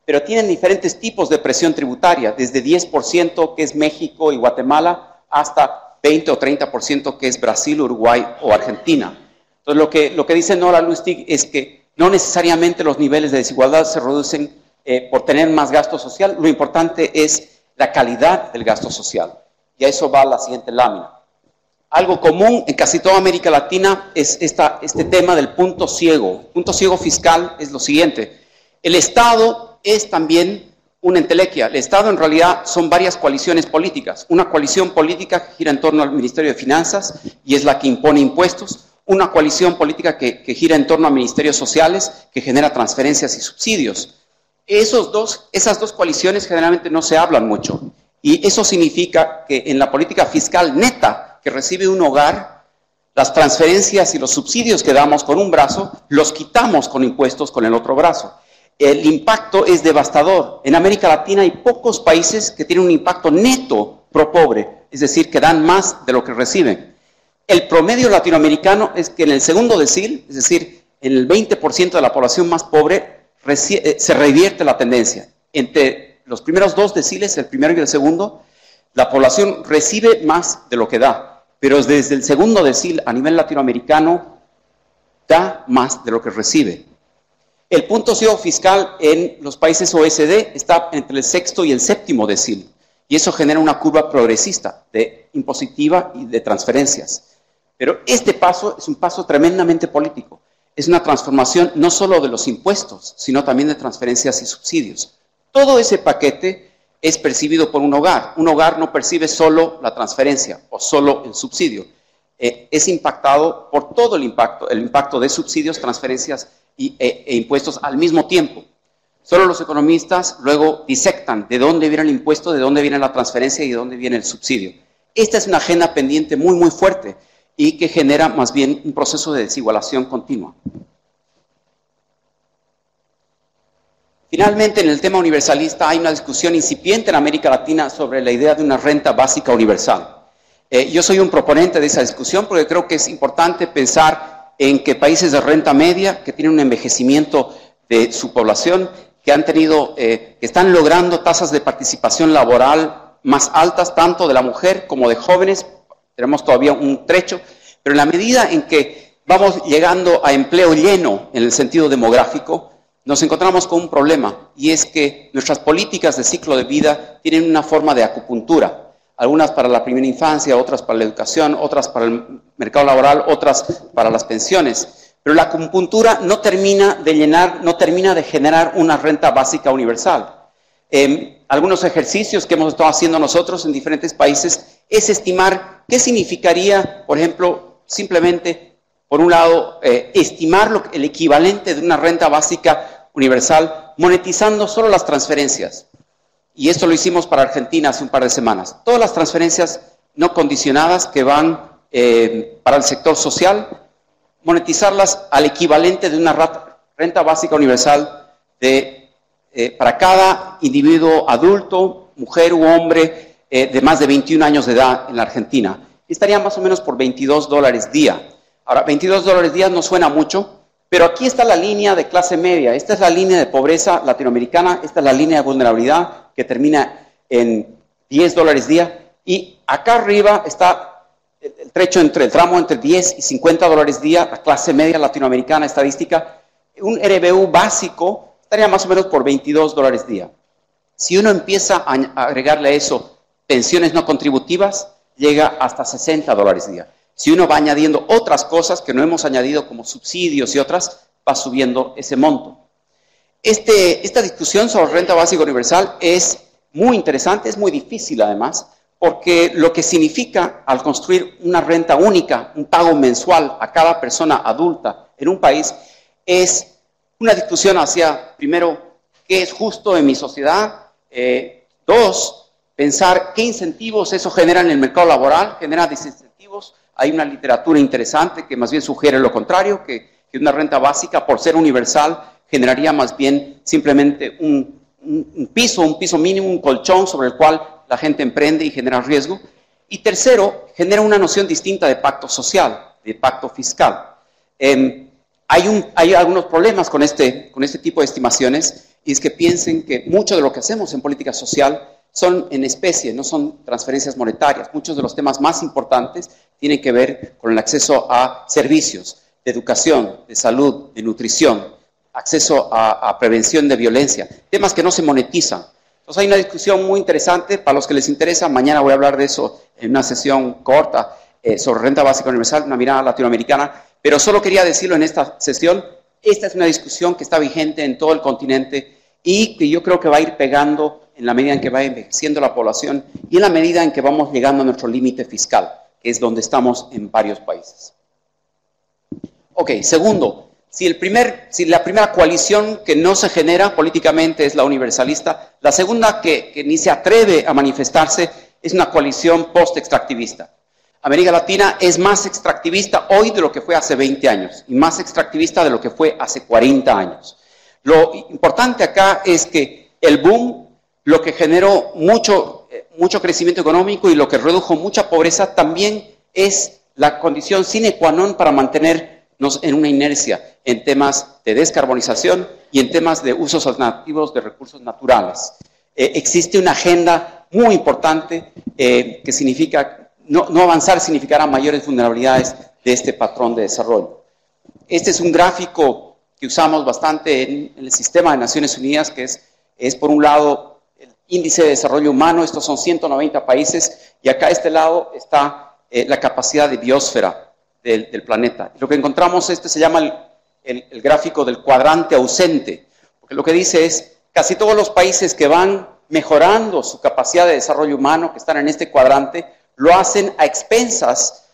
pero tienen diferentes tipos de presión tributaria, desde 10% que es México y Guatemala, hasta 20 o 30% que es Brasil, Uruguay o Argentina. Entonces lo que dice Nora Lustig es que no necesariamente los niveles de desigualdad se reducen por tener más gasto social, lo importante es la calidad del gasto social. Y a eso va la siguiente lámina. Algo común en casi toda América Latina es este tema del punto ciego. El punto ciego fiscal es lo siguiente. El Estado es también una entelequia. El Estado en realidad son varias coaliciones políticas. Una coalición política que gira en torno al Ministerio de Finanzas y es la que impone impuestos. Una coalición política que gira en torno a ministerios sociales que genera transferencias y subsidios. Esas dos coaliciones generalmente no se hablan mucho. Y eso significa que en la política fiscal neta que recibe un hogar, las transferencias y los subsidios que damos con un brazo, los quitamos con impuestos con el otro brazo. El impacto es devastador. En América Latina hay pocos países que tienen un impacto neto pro pobre, es decir, que dan más de lo que reciben. El promedio latinoamericano es que en el segundo decil, es decir, en el 20% de la población más pobre, se revierte la tendencia. Entre los primeros 2 deciles, el primero y el segundo, la población recibe más de lo que da, pero desde el segundo decil a nivel latinoamericano da más de lo que recibe. El punto ciego fiscal en los países OECD está entre el 6º y el 7º decil, y eso genera una curva progresista, impositiva y de transferencias. Pero este paso es un paso tremendamente político. es una transformación no solo de los impuestos, sino también de transferencias y subsidios. Todo ese paquete es percibido por un hogar. Un hogar no percibe solo la transferencia o solo el subsidio. Es impactado por todo el impacto de subsidios, transferencias e impuestos al mismo tiempo. Solo los economistas luego disectan de dónde viene el impuesto, de dónde viene la transferencia y de dónde viene el subsidio. Esta es una agenda pendiente muy, muy fuerte y que genera más bien un proceso de desigualación continua. Finalmente, en el tema universalista hay una discusión incipiente en América Latina sobre la idea de una renta básica universal. Yo soy un proponente de esa discusión porque creo que es importante pensar en que países de renta media, que tienen un envejecimiento de su población, que están logrando tasas de participación laboral más altas, tanto de la mujer como de jóvenes, tenemos todavía un trecho, pero en la medida en que vamos llegando a empleo lleno en el sentido demográfico, nos encontramos con un problema, y es que nuestras políticas de ciclo de vida tienen una forma de acupuntura. Algunas para la primera infancia, otras para la educación, otras para el mercado laboral, otras para las pensiones. Pero la acupuntura no termina de llenar, no termina de generar una renta básica universal. Algunos ejercicios que hemos estado haciendo nosotros en diferentes países es estimar qué significaría, por ejemplo, simplemente, por un lado, estimar el equivalente de una renta básica universal monetizando solo las transferencias. Y esto lo hicimos para Argentina hace un par de semanas. Todas las transferencias no condicionadas que van para el sector social, monetizarlas al equivalente de una renta básica universal para cada individuo adulto, mujer u hombre, de más de 21 años de edad en la Argentina. Estaría más o menos por $22 día. Ahora, $22 día no suena mucho, pero aquí está la línea de clase media. Esta es la línea de pobreza latinoamericana, esta es la línea de vulnerabilidad que termina en $10 día. Y acá arriba está el trecho el tramo entre 10 y $50 día, la clase media latinoamericana estadística. Un RBU básico estaría más o menos por $22 día. Si uno empieza a agregarle a eso pensiones no contributivas, llega hasta $60 día. Si uno va añadiendo otras cosas que no hemos añadido como subsidios y otras, va subiendo ese monto. Esta discusión sobre renta básica universal es muy interesante, es muy difícil además, porque lo que significa al construir una renta única, un pago mensual a cada persona adulta en un país, es una discusión hacia, primero, qué es justo en mi sociedad, dos, pensar qué incentivos eso genera en el mercado laboral, genera desincentivos. Hay una literatura interesante que más bien sugiere lo contrario, que una renta básica, por ser universal, generaría más bien simplemente un piso mínimo, un colchón sobre el cual la gente emprende y genera riesgo. Y tercero, genera una noción distinta de pacto social, de pacto fiscal. Hay algunos problemas con este tipo de estimaciones, y es que piensen que mucho de lo que hacemos en política social son en especie, no son transferencias monetarias. Muchos de los temas más importantes tienen que ver con el acceso a servicios de educación, de salud, de nutrición, acceso a prevención de violencia, temas que no se monetizan. Entonces hay una discusión muy interesante, para los que les interesa, mañana voy a hablar de eso en una sesión corta sobre renta básica universal, una mirada latinoamericana, pero solo quería decirlo en esta sesión, esta es una discusión que está vigente en todo el continente y que yo creo que va a ir pegando en la medida en que va envejeciendo la población y en la medida en que vamos llegando a nuestro límite fiscal, que es donde estamos en varios países. Ok, segundo, si la primera coalición que no se genera políticamente es la universalista, la segunda que ni se atreve a manifestarse es una coalición post-extractivista. América Latina es más extractivista hoy de lo que fue hace 20 años y más extractivista de lo que fue hace 40 años. Lo importante acá es que el boom, lo que generó mucho crecimiento económico y lo que redujo mucha pobreza, también es la condición sine qua non para mantenernos en una inercia en temas de descarbonización y en temas de usos alternativos de recursos naturales. Existe una agenda muy importante que significa, no avanzar significará mayores vulnerabilidades de este patrón de desarrollo. Este es un gráfico que usamos bastante en el sistema de Naciones Unidas, que es por un lado el índice de desarrollo humano, estos son 190 países, y acá a este lado está la capacidad de biosfera del planeta. Lo que encontramos, se llama el gráfico del cuadrante ausente, porque lo que dice es, casi todos los países que van mejorando su capacidad de desarrollo humano, que están en este cuadrante, lo hacen a expensas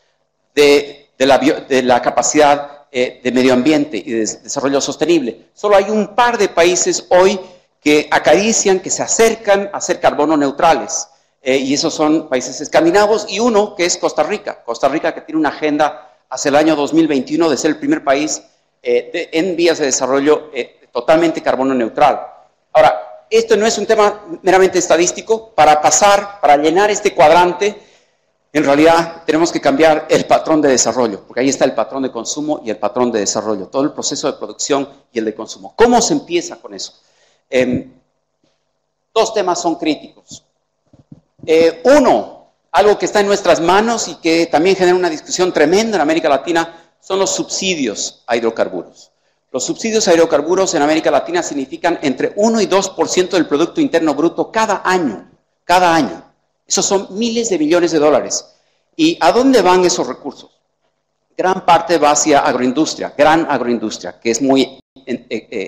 de la capacidad de medio ambiente y de desarrollo sostenible. Solo hay un par de países hoy que acarician, que se acercan a ser carbono neutrales, y esos son países escandinavos, y uno que es Costa Rica. Costa Rica, que tiene una agenda hacia el año 2021 de ser el primer país en vías de desarrollo totalmente carbono neutral. Ahora, esto no es un tema meramente estadístico. Para llenar este cuadrante, en realidad tenemos que cambiar el patrón de desarrollo, porque ahí está el patrón de consumo y el patrón de desarrollo, todo el proceso de producción y el de consumo. ¿Cómo se empieza con eso? Dos temas son críticos. Uno, algo que está en nuestras manos y que también genera una discusión tremenda en América Latina, son los subsidios a hidrocarburos. Los subsidios a hidrocarburos en América Latina significan entre 1 y 2% del Producto Interno Bruto cada año. Cada año. Esos son miles de millones de dólares. ¿Y a dónde van esos recursos? Gran parte va hacia agroindustria, gran agroindustria, que es muy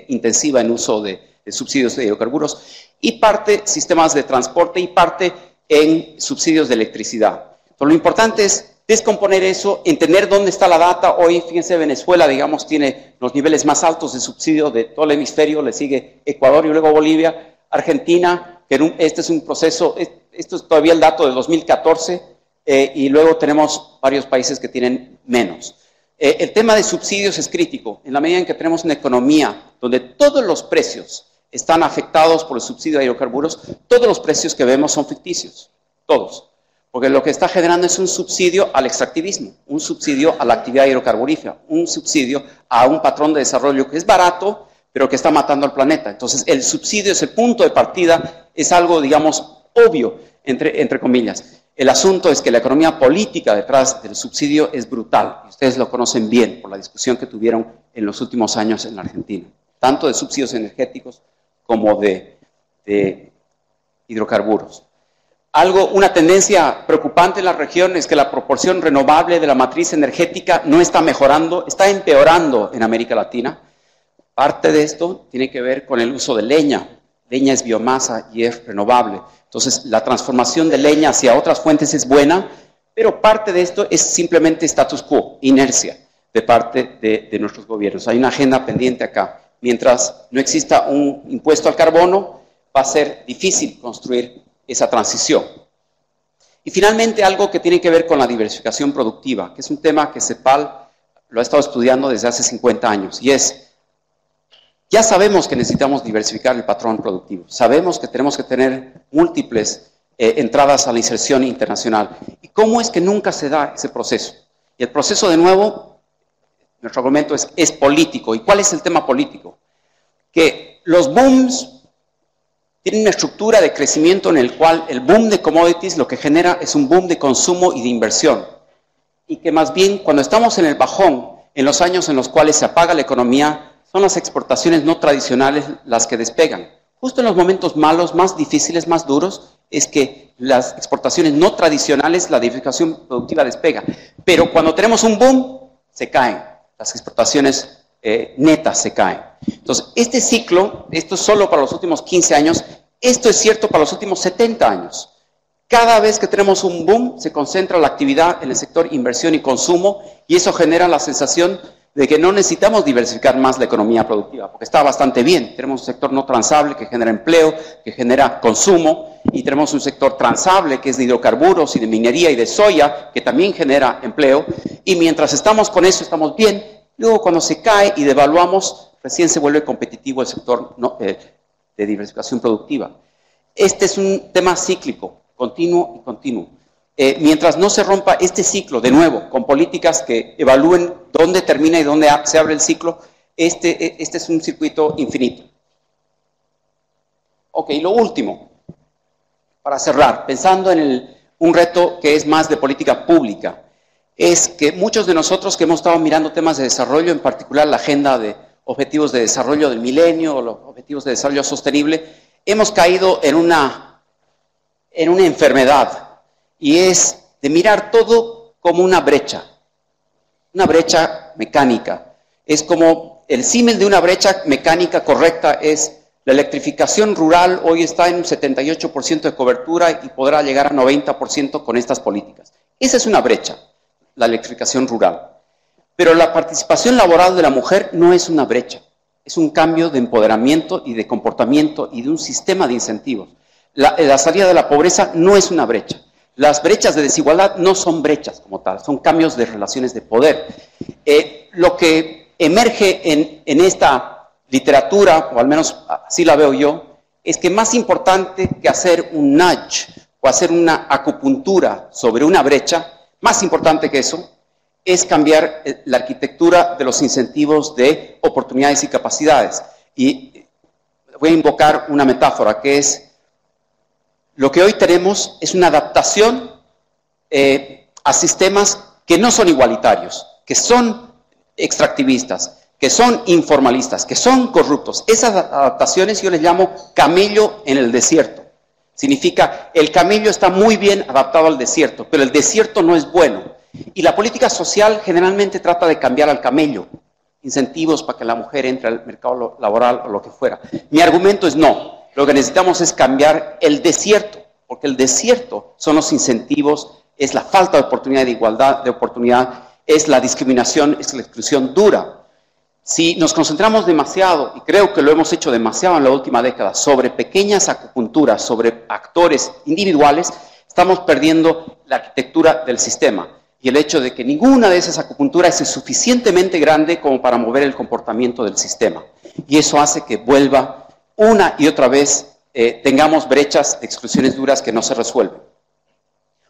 intensiva en uso de subsidios de hidrocarburos, y parte sistemas de transporte y parte en subsidios de electricidad. Entonces, lo importante es descomponer eso, entender dónde está la data. Hoy, fíjense, Venezuela, digamos, tiene los niveles más altos de subsidio de todo el hemisferio, le sigue Ecuador y luego Bolivia, Argentina, que este es un proceso, esto es todavía el dato de 2014, y luego tenemos varios países que tienen menos. El tema de subsidios es crítico, en la medida en que tenemos una economía donde todos los precios están afectados por el subsidio a hidrocarburos, todos los precios que vemos son ficticios, todos. Porque lo que está generando es un subsidio al extractivismo, un subsidio a la actividad hidrocarburífera, un subsidio a un patrón de desarrollo que es barato, pero que está matando al planeta. Entonces, el subsidio, ese punto de partida, es algo, digamos, obvio, entre comillas. El asunto es que la economía política detrás del subsidio es brutal. Y ustedes lo conocen bien por la discusión que tuvieron en los últimos años en la Argentina, tanto de subsidios energéticos como de hidrocarburos. Una tendencia preocupante en la región es que la proporción renovable de la matriz energética no está mejorando, está empeorando en América Latina. Parte de esto tiene que ver con el uso de leña. Leña es biomasa y es renovable. Entonces, la transformación de leña hacia otras fuentes es buena, pero parte de esto es simplemente status quo, inercia de parte de nuestros gobiernos. Hay una agenda pendiente acá. Mientras no exista un impuesto al carbono, va a ser difícil construir esa transición. Y finalmente, algo que tiene que ver con la diversificación productiva, que es un tema que CEPAL lo ha estado estudiando desde hace 50 años, y ya sabemos que necesitamos diversificar el patrón productivo, sabemos que tenemos que tener múltiples entradas a la inserción internacional. ¿Y cómo es que nunca se da ese proceso? Y el proceso, de nuevo, nuestro argumento es político. ¿Y cuál es el tema político? Que los booms tienen una estructura de crecimiento en el cual el boom de commodities lo que genera es un boom de consumo y de inversión. Y que más bien, cuando estamos en el bajón, en los años en los cuales se apaga la economía, son las exportaciones no tradicionales las que despegan. Justo en los momentos malos, más difíciles, más duros, es que las exportaciones no tradicionales, la diversificación productiva despega. Pero cuando tenemos un boom, se caen. Las exportaciones netas se caen. Entonces, este ciclo, esto es solo para los últimos 15 años, esto es cierto para los últimos 70 años. Cada vez que tenemos un boom, se concentra la actividad en el sector inversión y consumo, y eso genera la sensación de que no necesitamos diversificar más la economía productiva, porque está bastante bien. Tenemos un sector no transable que genera empleo, que genera consumo, y tenemos un sector transable que es de hidrocarburos y de minería y de soya, que también genera empleo, y mientras estamos con eso estamos bien. Luego, cuando se cae y devaluamos, recién se vuelve competitivo el sector de diversificación productiva. Este es un tema cíclico, continuo y continuo. Mientras no se rompa este ciclo, de nuevo, con políticas que evalúen dónde termina y dónde se abre el ciclo, este es un circuito infinito. Ok, lo último, para cerrar, pensando en un reto que es más de política pública, es que muchos de nosotros que hemos estado mirando temas de desarrollo, en particular la agenda de objetivos de desarrollo del milenio o los objetivos de desarrollo sostenible, hemos caído en una enfermedad, y es de mirar todo como una brecha mecánica. Es como el símil de una brecha mecánica correcta es la electrificación rural hoy está en un 78% de cobertura y podrá llegar a 90% con estas políticas. Esa es una brecha, la electrificación rural. Pero la participación laboral de la mujer no es una brecha, es un cambio de empoderamiento y de comportamiento y de un sistema de incentivos. La salida de la pobreza no es una brecha. Las brechas de desigualdad no son brechas como tal, son cambios de relaciones de poder. Lo que emerge en esta literatura, o al menos así la veo yo, es que más importante que hacer un nudge o hacer una acupuntura sobre una brecha, más importante que eso, es cambiar la arquitectura de los incentivos de oportunidades y capacidades. Y voy a invocar una metáfora que es, lo que hoy tenemos es una adaptación a sistemas que no son igualitarios, que son extractivistas, que son informalistas, que son corruptos. Esas adaptaciones yo les llamo camello en el desierto. Significa, el camello está muy bien adaptado al desierto, pero el desierto no es bueno. Y la política social generalmente trata de cambiar al camello, incentivos para que la mujer entre al mercado laboral o lo que fuera. Mi argumento es no, lo que necesitamos es cambiar el desierto, porque el desierto son los incentivos, es la falta de oportunidad, de igualdad de oportunidad, es la discriminación, es la exclusión dura. Si nos concentramos demasiado, y creo que lo hemos hecho demasiado en la última década, sobre pequeñas acupunturas, sobre actores individuales, estamos perdiendo la arquitectura del sistema. Y el hecho de que ninguna de esas acupunturas es suficientemente grande como para mover el comportamiento del sistema. Y eso hace que vuelva una y otra vez, tengamos brechas de exclusiones duras que no se resuelven.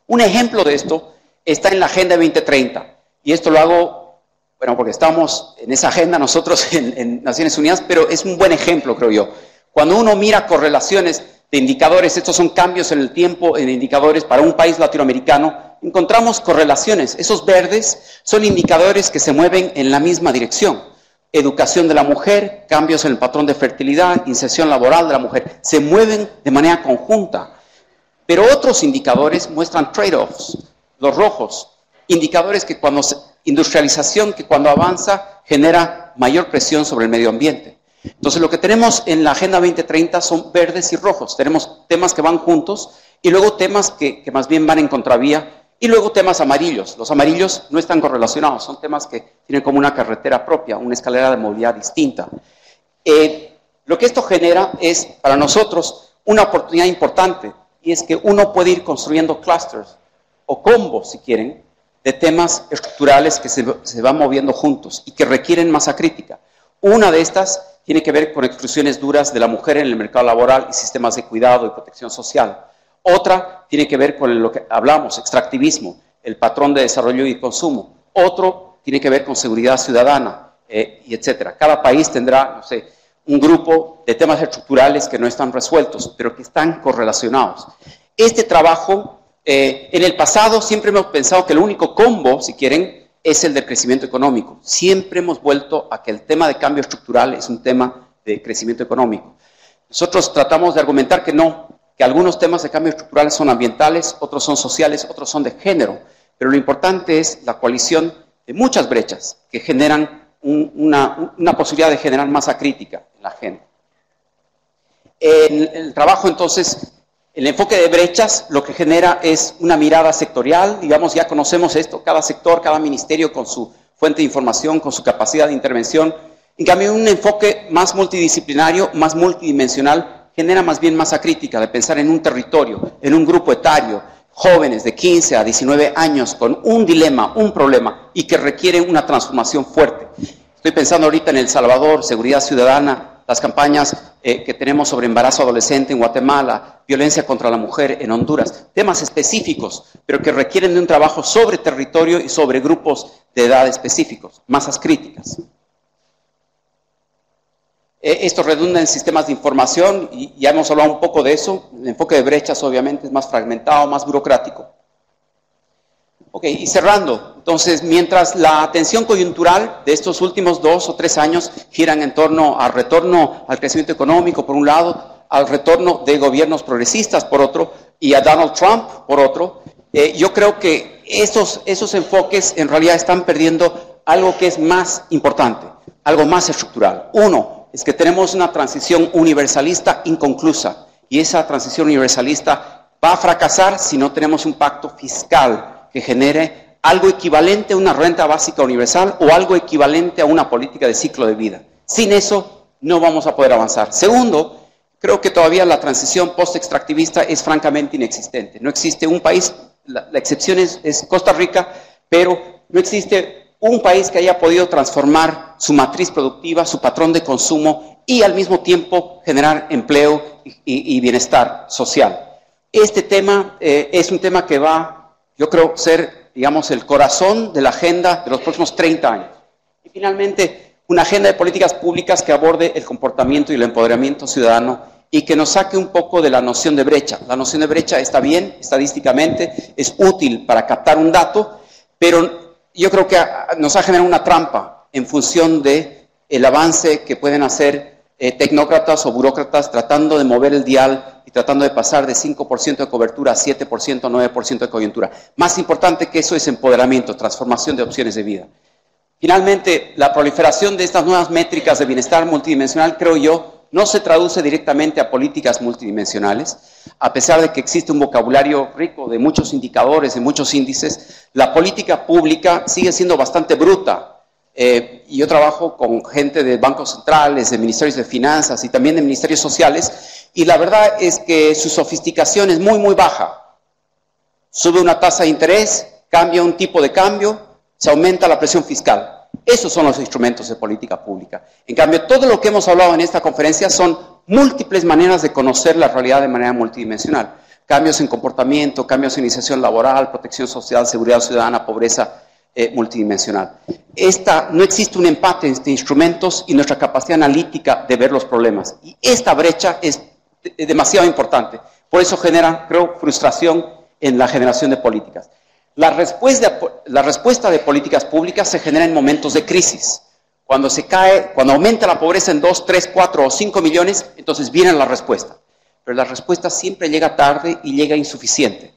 Un ejemplo de esto está en la Agenda 2030. Y esto lo hago, bueno, porque estamos en esa agenda nosotros en Naciones Unidas, pero es un buen ejemplo, creo yo. Cuando uno mira correlaciones de indicadores, estos son cambios en el tiempo en indicadores para un país latinoamericano, encontramos correlaciones. Esos verdes son indicadores que se mueven en la misma dirección. Educación de la mujer, cambios en el patrón de fertilidad, inserción laboral de la mujer, se mueven de manera conjunta. Pero otros indicadores muestran trade-offs, los rojos, indicadores que industrialización que cuando avanza genera mayor presión sobre el medio ambiente. Entonces lo que tenemos en la Agenda 2030 son verdes y rojos. Tenemos temas que van juntos y luego temas que más bien van en contravía y luego temas amarillos. Los amarillos no están correlacionados, son temas que tienen como una carretera propia, una escalera de movilidad distinta. Lo que esto genera es para nosotros una oportunidad importante y es que uno puede ir construyendo clusters o combos, si quieren, de temas estructurales que se van moviendo juntos y que requieren masa crítica. Una de estas tiene que ver con exclusiones duras de la mujer en el mercado laboral y sistemas de cuidado y protección social. Otra tiene que ver con lo que hablamos, extractivismo, el patrón de desarrollo y consumo. Otro tiene que ver con seguridad ciudadana, y etcétera. Cada país tendrá, no sé, un grupo de temas estructurales que no están resueltos, pero que están correlacionados. Este trabajo, en el pasado siempre hemos pensado que el único combo, si quieren, es el del crecimiento económico. Siempre hemos vuelto a que el tema de cambio estructural es un tema de crecimiento económico. Nosotros tratamos de argumentar que no, que algunos temas de cambio estructural son ambientales, otros son sociales, otros son de género, pero lo importante es la coalición de muchas brechas que generan una posibilidad de generar masa crítica en la agenda. En el trabajo, entonces, el enfoque de brechas lo que genera es una mirada sectorial, digamos, ya conocemos esto, cada sector, cada ministerio con su fuente de información, con su capacidad de intervención. En cambio, un enfoque más multidisciplinario, más multidimensional, genera más bien masa crítica de pensar en un territorio, en un grupo etario, jóvenes de 15 a 19 años con un dilema, un problema y que requieren una transformación fuerte. Estoy pensando ahorita en El Salvador, seguridad ciudadana, las campañas que tenemos sobre embarazo adolescente en Guatemala, violencia contra la mujer en Honduras, temas específicos, pero que requieren de un trabajo sobre territorio y sobre grupos de edad específicos, masas críticas. Esto redunda en sistemas de información, y ya hemos hablado un poco de eso. El enfoque de brechas obviamente es más fragmentado, más burocrático. Ok, y cerrando, entonces, mientras la atención coyuntural de estos últimos 2 o 3 años giran en torno al retorno al crecimiento económico, por un lado, al retorno de gobiernos progresistas, por otro, y a Donald Trump, por otro, yo creo que esos enfoques en realidad están perdiendo algo que es más importante. algo más estructural. Uno, es que tenemos una transición universalista inconclusa, y esa transición universalista va a fracasar si no tenemos un pacto fiscal que genere algo equivalente a una renta básica universal o algo equivalente a una política de ciclo de vida. Sin eso no vamos a poder avanzar. Segundo, creo que todavía la transición post-extractivista es francamente inexistente. No existe un país, la excepción es Costa Rica, pero no existe un país que haya podido transformar su matriz productiva, su patrón de consumo y al mismo tiempo generar empleo y bienestar social. Este tema es un tema que va, yo creo, ser, digamos, el corazón de la agenda de los próximos 30 años. Y finalmente, una agenda de políticas públicas que aborde el comportamiento y el empoderamiento ciudadano y que nos saque un poco de la noción de brecha. La noción de brecha está bien, estadísticamente, es útil para captar un dato, pero yo creo que nos ha generado una trampa en función del avance que pueden hacer tecnócratas o burócratas tratando de mover el dial y tratando de pasar de 5% de cobertura a 7%, 9% de coyuntura. Más importante que eso es empoderamiento, transformación de opciones de vida. Finalmente, la proliferación de estas nuevas métricas de bienestar multidimensional, creo yo, no se traduce directamente a políticas multidimensionales. A pesar de que existe un vocabulario rico de muchos indicadores, de muchos índices, la política pública sigue siendo bastante bruta. Yo trabajo con gente de bancos centrales, de ministerios de finanzas y también de ministerios sociales, y la verdad es que su sofisticación es muy, muy baja. Sube una tasa de interés, cambia un tipo de cambio, se aumenta la presión fiscal. Esos son los instrumentos de política pública. En cambio, todo lo que hemos hablado en esta conferencia son múltiples maneras de conocer la realidad de manera multidimensional. Cambios en comportamiento, cambios en iniciación laboral, protección social, seguridad ciudadana, pobreza multidimensional. No existe un empate entre instrumentos y nuestra capacidad analítica de ver los problemas. Y esta brecha es demasiado importante. Por eso genera, creo, frustración en la generación de políticas. La respuesta de políticas públicas se genera en momentos de crisis. Cuando aumenta la pobreza en 2, 3, 4 o 5 millones, entonces viene la respuesta. Pero la respuesta siempre llega tarde y llega insuficiente.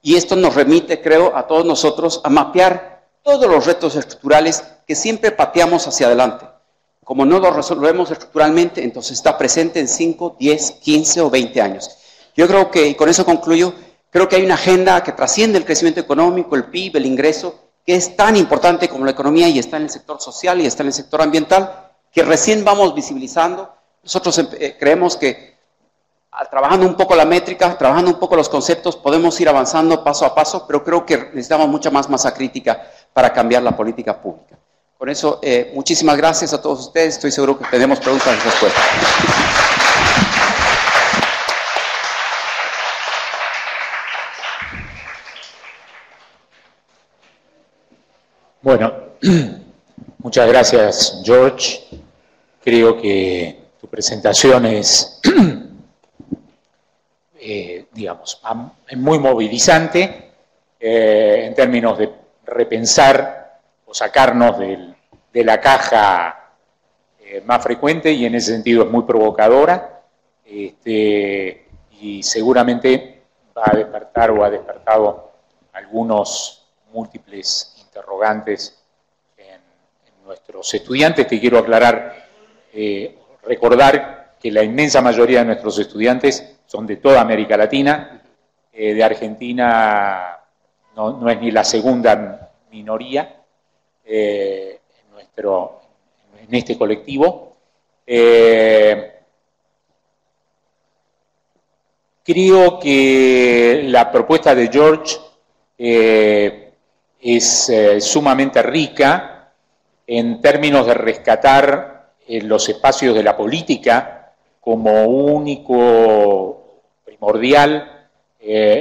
Y esto nos remite, creo, a todos nosotros a mapear todos los retos estructurales que siempre pateamos hacia adelante. Como no lo resolvemos estructuralmente, entonces está presente en 5, 10, 15 o 20 años. Yo creo que, y con eso concluyo, creo que hay una agenda que trasciende el crecimiento económico, el PIB, el ingreso, que es tan importante como la economía y está en el sector social y está en el sector ambiental, que recién vamos visibilizando. Nosotros creemos que trabajando un poco la métrica, trabajando un poco los conceptos, podemos ir avanzando paso a paso, pero creo que necesitamos mucha más masa crítica para cambiar la política pública. Con eso, muchísimas gracias a todos ustedes. Estoy seguro que tenemos preguntas y respuestas. Bueno, muchas gracias, George. Creo que tu presentación es, digamos, muy movilizante en términos de repensar o sacarnos de la caja más frecuente, y en ese sentido es muy provocadora, y seguramente va a despertar o ha despertado algunos múltiples interrogantes en nuestros estudiantes. Te quiero aclarar, recordar que la inmensa mayoría de nuestros estudiantes son de toda América Latina. De Argentina no es ni la segunda minoría en este colectivo. Creo que la propuesta de George es sumamente rica en términos de rescatar los espacios de la política como único, primordial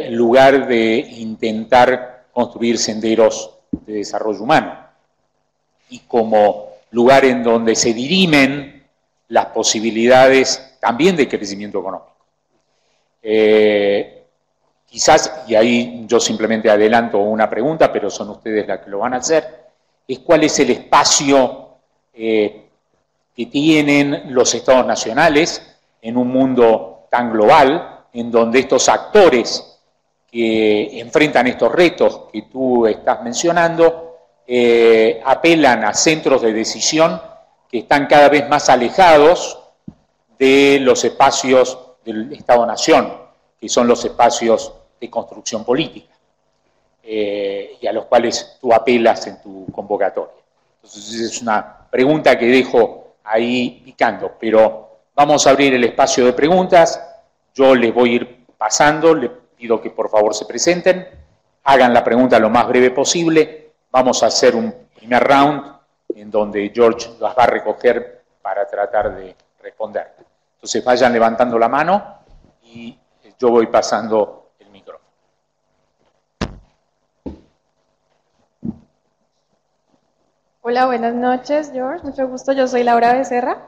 lugar de intentar construir senderos de desarrollo humano y como lugar en donde se dirimen las posibilidades también de crecimiento económico. Quizás, y ahí yo simplemente adelanto una pregunta, pero son ustedes las que lo van a hacer, es cuál es el espacio que tienen los estados nacionales en un mundo tan global, en donde estos actores que enfrentan estos retos que tú estás mencionando, apelan a centros de decisión que están cada vez más alejados de los espacios del Estado-Nación, que son los espacios de construcción política, y a los cuales tú apelas en tu convocatoria. Entonces es una pregunta que dejo ahí picando, pero vamos a abrir el espacio de preguntas. Yo les voy a ir pasando, les pido que por favor se presenten, hagan la pregunta lo más breve posible. Vamos a hacer un primer round en donde George las va a recoger para tratar de responder. Entonces vayan levantando la mano y yo voy pasando el micrófono. Hola, buenas noches, George. Mucho gusto. Yo soy Laura Becerra.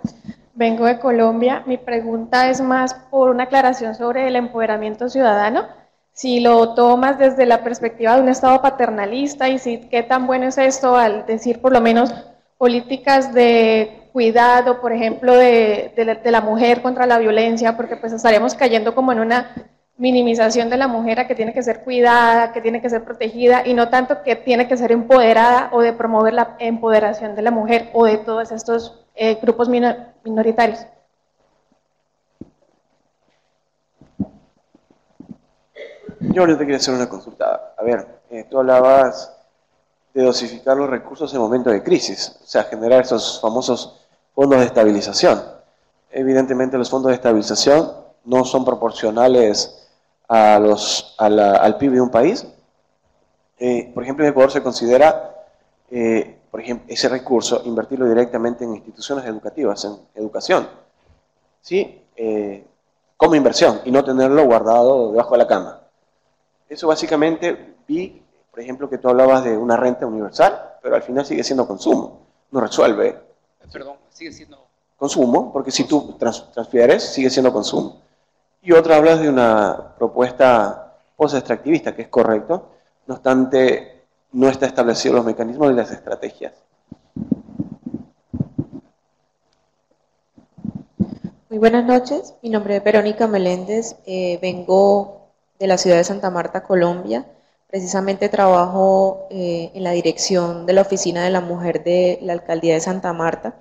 Vengo de Colombia. Mi pregunta es más por una aclaración sobre el empoderamiento ciudadano. Si lo tomas desde la perspectiva de un Estado paternalista y si qué tan bueno es esto al decir por lo menos políticas de cuidado, por ejemplo, de la mujer contra la violencia, porque pues estaríamos cayendo como en una minimización de la mujer a que tiene que ser cuidada, que tiene que ser protegida, y no tanto que tiene que ser empoderada o de promover la empoderación de la mujer o de todos estos grupos minoritarios. Yo te quería hacer una consulta. A ver, tú hablabas de dosificar los recursos en momentos de crisis, o sea, generar esos famosos fondos de estabilización. Evidentemente los fondos de estabilización no son proporcionales al PIB de un país. Por ejemplo, en Ecuador se considera, por ejemplo, ese recurso, invertirlo directamente en instituciones educativas, en educación, ¿sí? Como inversión, y no tenerlo guardado debajo de la cama. Eso básicamente vi, por ejemplo, que tú hablabas de una renta universal, pero al final sigue siendo consumo, no resuelve. Perdón, sigue siendo consumo, porque si tú transfieres, sigue siendo consumo. Y otra hablas de una propuesta post-extractivista, que es correcto, no obstante, no está establecido los mecanismos y las estrategias. Muy buenas noches, mi nombre es Verónica Meléndez, vengo de la ciudad de Santa Marta, Colombia. Precisamente trabajo en la dirección de la Oficina de la Mujer de la Alcaldía de Santa Marta.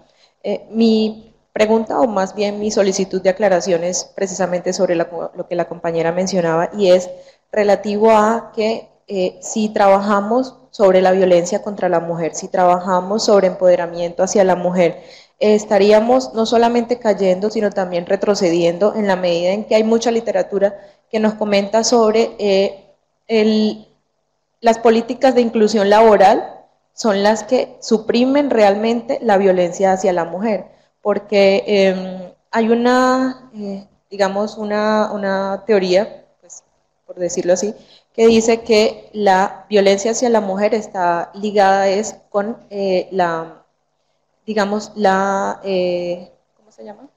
Mi pregunta, o más bien mi solicitud de aclaración, es precisamente sobre lo que la compañera mencionaba, y es relativo a que si trabajamos sobre la violencia contra la mujer, si trabajamos sobre empoderamiento hacia la mujer, estaríamos no solamente cayendo, sino también retrocediendo, en la medida en que hay mucha literatura que nos comenta sobre las políticas de inclusión laboral son las que suprimen realmente la violencia hacia la mujer, porque hay una, digamos, una teoría, pues, por decirlo así, que dice que la violencia hacia la mujer está ligada con digamos, ¿cómo se llama?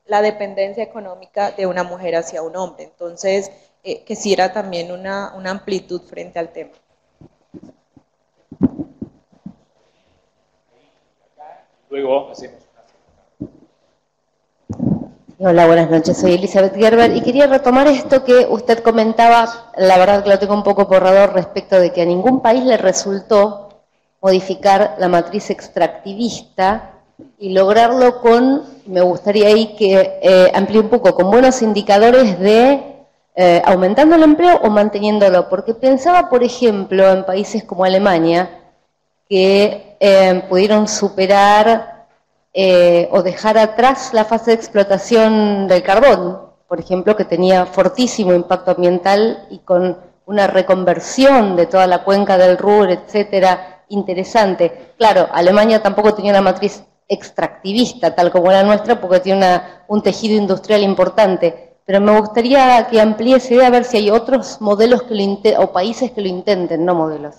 La dependencia económica de una mujer hacia un hombre. Entonces, quisiera también una amplitud frente al tema. Luego hacemos Hola, buenas noches, soy Elizabeth Gerber y quería retomar esto que usted comentaba, la verdad que lo tengo un poco borrador, respecto de que a ningún país le resultó modificar la matriz extractivista y lograrlo me gustaría ahí que amplíe un poco, con buenos indicadores de aumentando el empleo o manteniéndolo, porque pensaba, por ejemplo, en países como Alemania, que pudieron superar o dejar atrás la fase de explotación del carbón, por ejemplo, que tenía fortísimo impacto ambiental y con una reconversión de toda la cuenca del Ruhr, etcétera, interesante. Claro, Alemania tampoco tenía una matriz extractivista tal como la nuestra, porque tiene un tejido industrial importante, pero me gustaría que amplíe a ver si hay otros modelos o países que lo intenten, no modelos.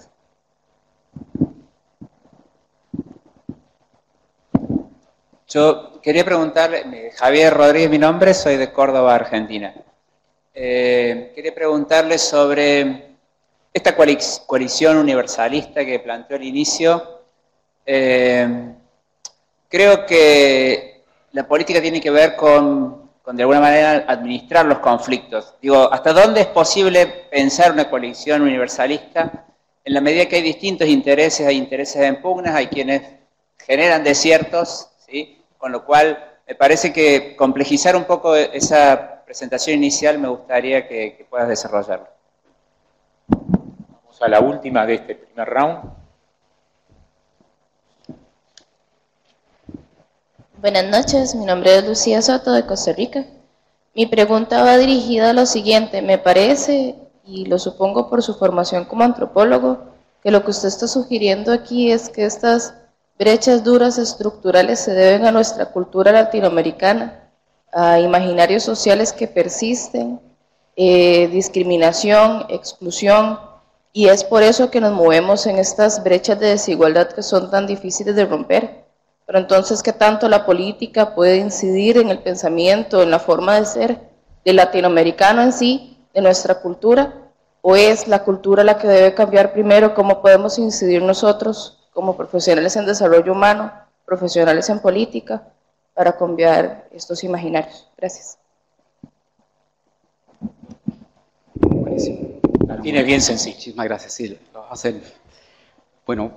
Yo quería preguntarle, Javier Rodríguez mi nombre, soy de Córdoba, Argentina. Quería preguntarle sobre esta coalición universalista que planteó al inicio. Creo que la política tiene que ver con de alguna manera administrar los conflictos. Digo, ¿hasta dónde es posible pensar una coalición universalista en la medida que hay distintos intereses, hay intereses en pugnas, hay quienes generan desiertos, ¿sí? con lo cual me parece que complejizar un poco esa presentación inicial me gustaría que puedas desarrollarlo. Vamos a la última de este primer round. Buenas noches, mi nombre es Lucía Soto de Costa Rica. Mi pregunta va dirigida a lo siguiente. Me parece, y lo supongo por su formación como antropólogo, que lo que usted está sugiriendo aquí es que estas brechas duras estructurales se deben a nuestra cultura latinoamericana, a imaginarios sociales que persisten, discriminación, exclusión, y es por eso que nos movemos en estas brechas de desigualdad que son tan difíciles de romper. Pero entonces, ¿qué tanto la política puede incidir en el pensamiento, en la forma de ser del latinoamericano en sí, de nuestra cultura? ¿O es la cultura la que debe cambiar primero? ¿Cómo podemos incidir nosotros como profesionales en desarrollo humano, profesionales en política, para cambiar estos imaginarios? Gracias. Buenísimo. La tiene bien sencilla. Muchísimas gracias. Sí, lo hacen. Bueno,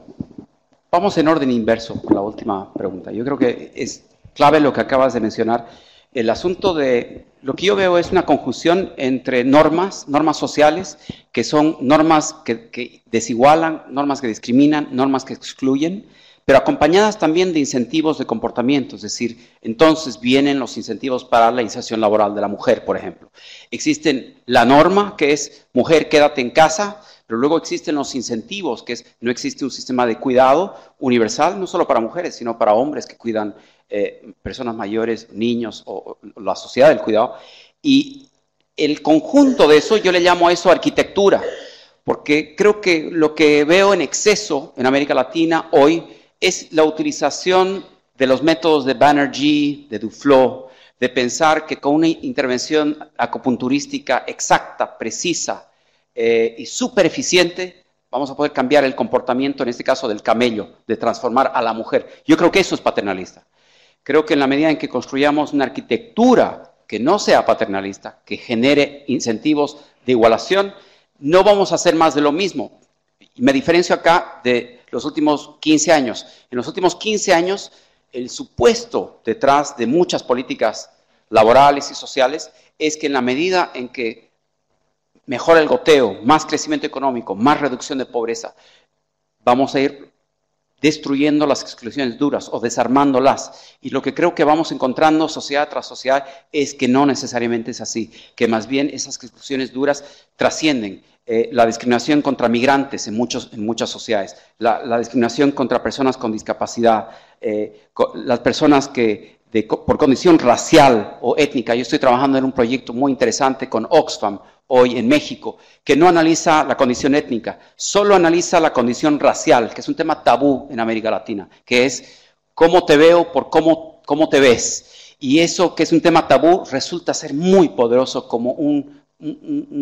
vamos en orden inverso por la última pregunta. Yo creo que es clave lo que acabas de mencionar. El asunto de lo que yo veo es una conjunción entre normas sociales, que son normas que desigualan, normas que discriminan, normas que excluyen, pero acompañadas también de incentivos de comportamiento, es decir, entonces vienen los incentivos para la inserción laboral de la mujer, por ejemplo. Existen la norma, que es mujer, quédate en casa, pero luego existen los incentivos, que es no existe un sistema de cuidado universal, no solo para mujeres, sino para hombres que cuidan personas mayores, niños o la sociedad del cuidado. Y el conjunto de eso, yo le llamo a eso arquitectura, porque creo que lo que veo en exceso en América Latina hoy es la utilización de los métodos de Banerjee, de Duflo, de pensar que con una intervención acupunturística exacta, precisa y súper eficiente, vamos a poder cambiar el comportamiento, en este caso del camello, de transformar a la mujer. Yo creo que eso es paternalista. Creo que en la medida en que construyamos una arquitectura que no sea paternalista, que genere incentivos de igualación, no vamos a hacer más de lo mismo. Y me diferencio acá de los últimos 15 años. En los últimos 15 años, el supuesto detrás de muchas políticas laborales y sociales es que en la medida en que mejora el goteo, más crecimiento económico, más reducción de pobreza, vamos a ir destruyendo las exclusiones duras o desarmándolas. Y lo que creo que vamos encontrando sociedad tras sociedad es que no necesariamente es así, que más bien esas exclusiones duras trascienden. La discriminación contra migrantes en muchas sociedades, la discriminación contra personas con discapacidad, las personas que por condición racial o étnica. Yo estoy trabajando en un proyecto muy interesante con Oxfam hoy en México, que no analiza la condición étnica, solo analiza la condición racial, que es un tema tabú en América Latina, que es cómo te veo por cómo te ves. Y eso, que es un tema tabú, resulta ser muy poderoso como un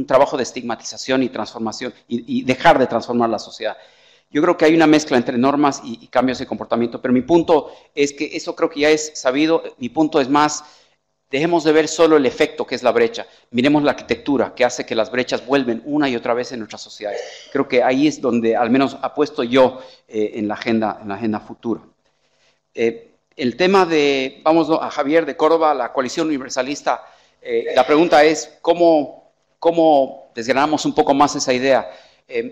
trabajo de estigmatización y transformación, y dejar de transformar la sociedad. Yo creo que hay una mezcla entre normas y cambios de comportamiento, pero mi punto es que eso creo que ya es sabido. Mi punto es más, dejemos de ver solo el efecto que es la brecha, miremos la arquitectura que hace que las brechas vuelven una y otra vez en nuestras sociedades. Creo que ahí es donde al menos apuesto yo en la agenda futura. El tema de, vamos a Javier de Córdoba, la coalición universalista, la pregunta es ¿cómo desgranamos un poco más esa idea?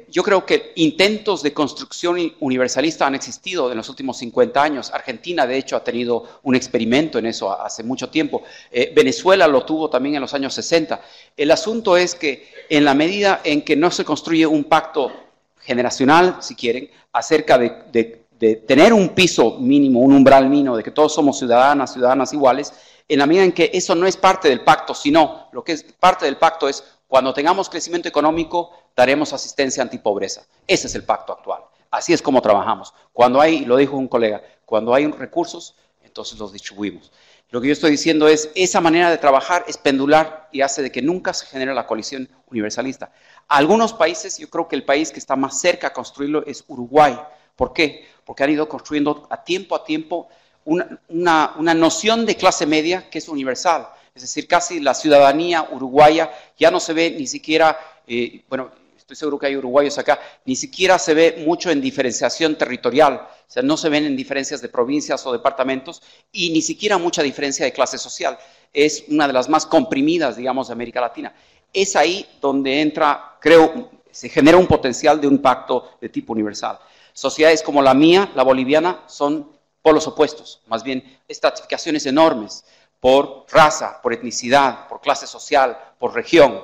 Yo creo que intentos de construcción universalista han existido en los últimos 50 años. Argentina, de hecho, ha tenido un experimento en eso hace mucho tiempo. Venezuela lo tuvo también en los años 60. El asunto es que en la medida en que no se construye un pacto generacional, si quieren, acerca de tener un piso mínimo, un umbral mínimo, de que todos somos ciudadanas iguales, en la medida en que eso no es parte del pacto, sino lo que es parte del pacto es cuando tengamos crecimiento económico, daremos asistencia antipobreza. Ese es el pacto actual. Así es como trabajamos. Cuando hay, lo dijo un colega, cuando hay recursos, entonces los distribuimos. Lo que yo estoy diciendo es, esa manera de trabajar es pendular y hace de que nunca se genere la coalición universalista. Algunos países, yo creo que el país que está más cerca a construirlo es Uruguay. ¿Por qué? Porque han ido construyendo a tiempo una noción de clase media que es universal. Es decir, casi la ciudadanía uruguaya ya no se ve ni siquiera, bueno, estoy seguro que hay uruguayos acá, ni siquiera se ve mucho en diferenciación territorial, o sea, no se ven en diferencias de provincias o departamentos y ni siquiera mucha diferencia de clase social. Es una de las más comprimidas, digamos, de América Latina. Es ahí donde entra, creo, se genera un potencial de un pacto de tipo universal. Sociedades como la mía, la boliviana, son polos opuestos, más bien estratificaciones enormes por raza, por etnicidad, por clase social, por región.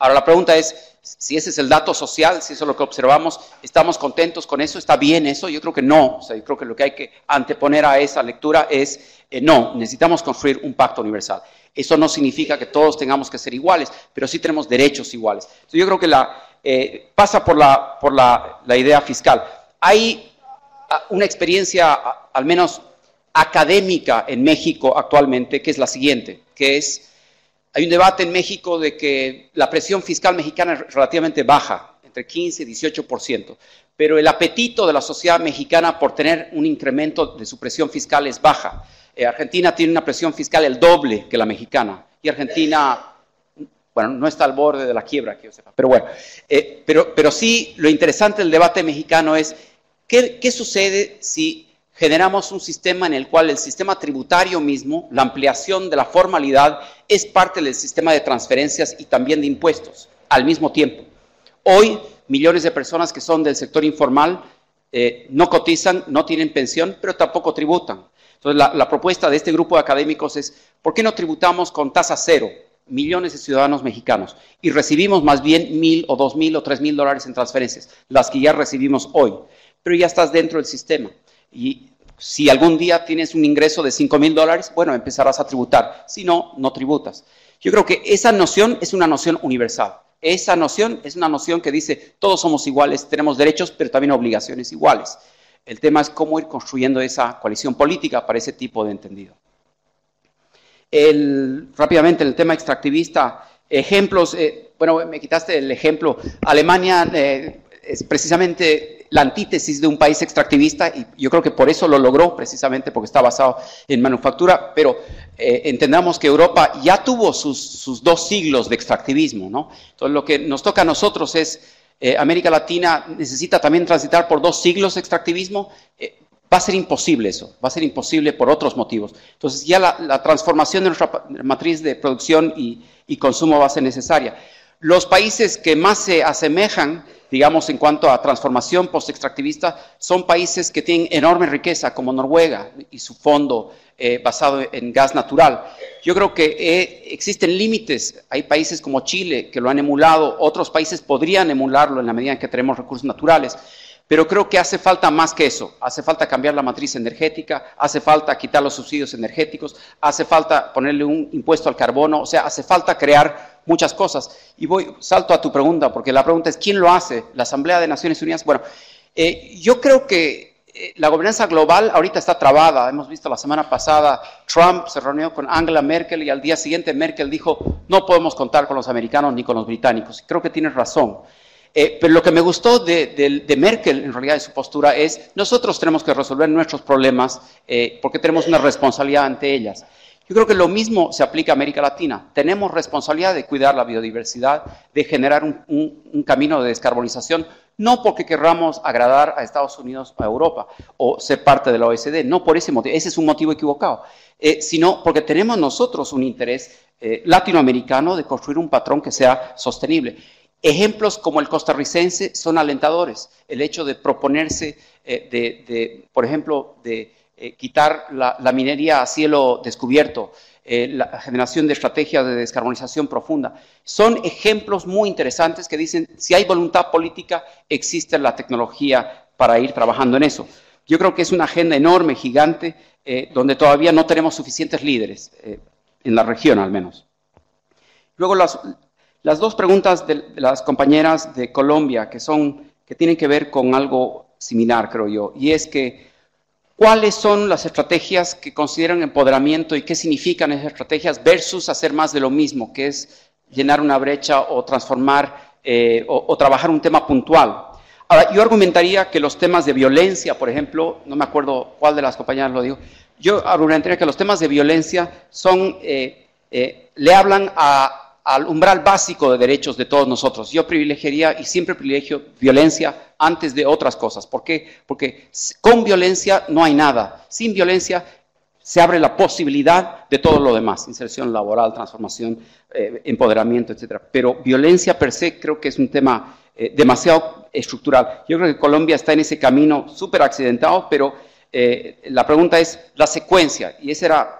Ahora la pregunta es, si ese es el dato social, si eso es lo que observamos, ¿estamos contentos con eso? ¿Está bien eso? Yo creo que no. O sea, yo creo que lo que hay que anteponer a esa lectura es, no, necesitamos construir un pacto universal. Eso no significa que todos tengamos que ser iguales, pero sí tenemos derechos iguales. Entonces yo creo que pasa por la idea fiscal. Hay una experiencia, al menos académica en México actualmente, que es la siguiente, que es, hay un debate en México de que la presión fiscal mexicana es relativamente baja, entre 15 y 18%, pero el apetito de la sociedad mexicana por tener un incremento de su presión fiscal es baja. Argentina tiene una presión fiscal el doble que la mexicana, y Argentina, bueno, no está al borde de la quiebra, que yo sepa, pero bueno, pero sí lo interesante del debate mexicano es, ¿qué sucede si generamos un sistema en el cual el sistema tributario mismo, la ampliación de la formalidad, es parte del sistema de transferencias y también de impuestos al mismo tiempo? Hoy, millones de personas que son del sector informal no cotizan, no tienen pensión, pero tampoco tributan. Entonces, la propuesta de este grupo de académicos es, ¿por qué no tributamos con tasa cero millones de ciudadanos mexicanos y recibimos más bien 1,000 o 2,000 o 3,000 dólares en transferencias, las que ya recibimos hoy? Pero ya estás dentro del sistema. Y si algún día tienes un ingreso de 5,000 dólares, bueno, empezarás a tributar. Si no, no tributas. Yo creo que esa noción es una noción universal. Esa noción es una noción que dice, todos somos iguales, tenemos derechos, pero también obligaciones iguales. El tema es cómo ir construyendo esa coalición política para ese tipo de entendido. Rápidamente, en el tema extractivista, ejemplos, bueno, me quitaste el ejemplo. Alemania es precisamente la antítesis de un país extractivista y yo creo que por eso lo logró, precisamente porque está basado en manufactura, pero entendamos que Europa ya tuvo sus 2 siglos de extractivismo, ¿no? Entonces lo que nos toca a nosotros es, América Latina necesita también transitar por 2 siglos de extractivismo. Va a ser imposible eso, va a ser imposible por otros motivos. Entonces ya la transformación de nuestra matriz de producción y consumo va a ser necesaria. Los países que más se asemejan, digamos, en cuanto a transformación post-extractivista, son países que tienen enorme riqueza, como Noruega y su fondo basado en gas natural. Yo creo que existen límites. Hay países como Chile que lo han emulado, otros países podrían emularlo en la medida en que tenemos recursos naturales. Pero creo que hace falta más que eso. Hace falta cambiar la matriz energética, hace falta quitar los subsidios energéticos, hace falta ponerle un impuesto al carbono, o sea, hace falta crear muchas cosas. Y salto a tu pregunta, porque la pregunta es, ¿quién lo hace? ¿La Asamblea de Naciones Unidas? Bueno, yo creo que la gobernanza global ahorita está trabada. Hemos visto la semana pasada, Trump se reunió con Angela Merkel y al día siguiente Merkel dijo, no podemos contar con los americanos ni con los británicos. Creo que tienes razón. Pero lo que me gustó de Merkel, en realidad, de su postura, es nosotros tenemos que resolver nuestros problemas porque tenemos una responsabilidad ante ellas. Yo creo que lo mismo se aplica a América Latina. Tenemos responsabilidad de cuidar la biodiversidad, de generar un camino de descarbonización, no porque querramos agradar a Estados Unidos o a Europa o ser parte de la OECD, no por ese motivo, ese es un motivo equivocado, sino porque tenemos nosotros un interés latinoamericano de construir un patrón que sea sostenible. Ejemplos como el costarricense son alentadores. El hecho de proponerse, por ejemplo, de quitar la minería a cielo descubierto, la generación de estrategias de descarbonización profunda, son ejemplos muy interesantes que dicen, si hay voluntad política, existe la tecnología para ir trabajando en eso. Yo creo que es una agenda enorme, gigante, donde todavía no tenemos suficientes líderes, en la región al menos. Luego las 2 preguntas de las compañeras de Colombia que tienen que ver con algo similar, creo yo, y es que ¿cuáles son las estrategias que consideran empoderamiento y qué significan esas estrategias versus hacer más de lo mismo, que es llenar una brecha o transformar o trabajar un tema puntual? Ahora, yo argumentaría que los temas de violencia, por ejemplo, no me acuerdo cuál de las compañeras lo dijo, yo argumentaría que los temas de violencia le hablan a al umbral básico de derechos de todos nosotros. Yo privilegiaría y siempre privilegio violencia antes de otras cosas. ¿Por qué? Porque con violencia no hay nada. Sin violencia se abre la posibilidad de todo lo demás, inserción laboral, transformación, empoderamiento, etc. Pero violencia per se creo que es un tema demasiado estructural. Yo creo que Colombia está en ese camino súper accidentado, pero la pregunta es la secuencia, y esa era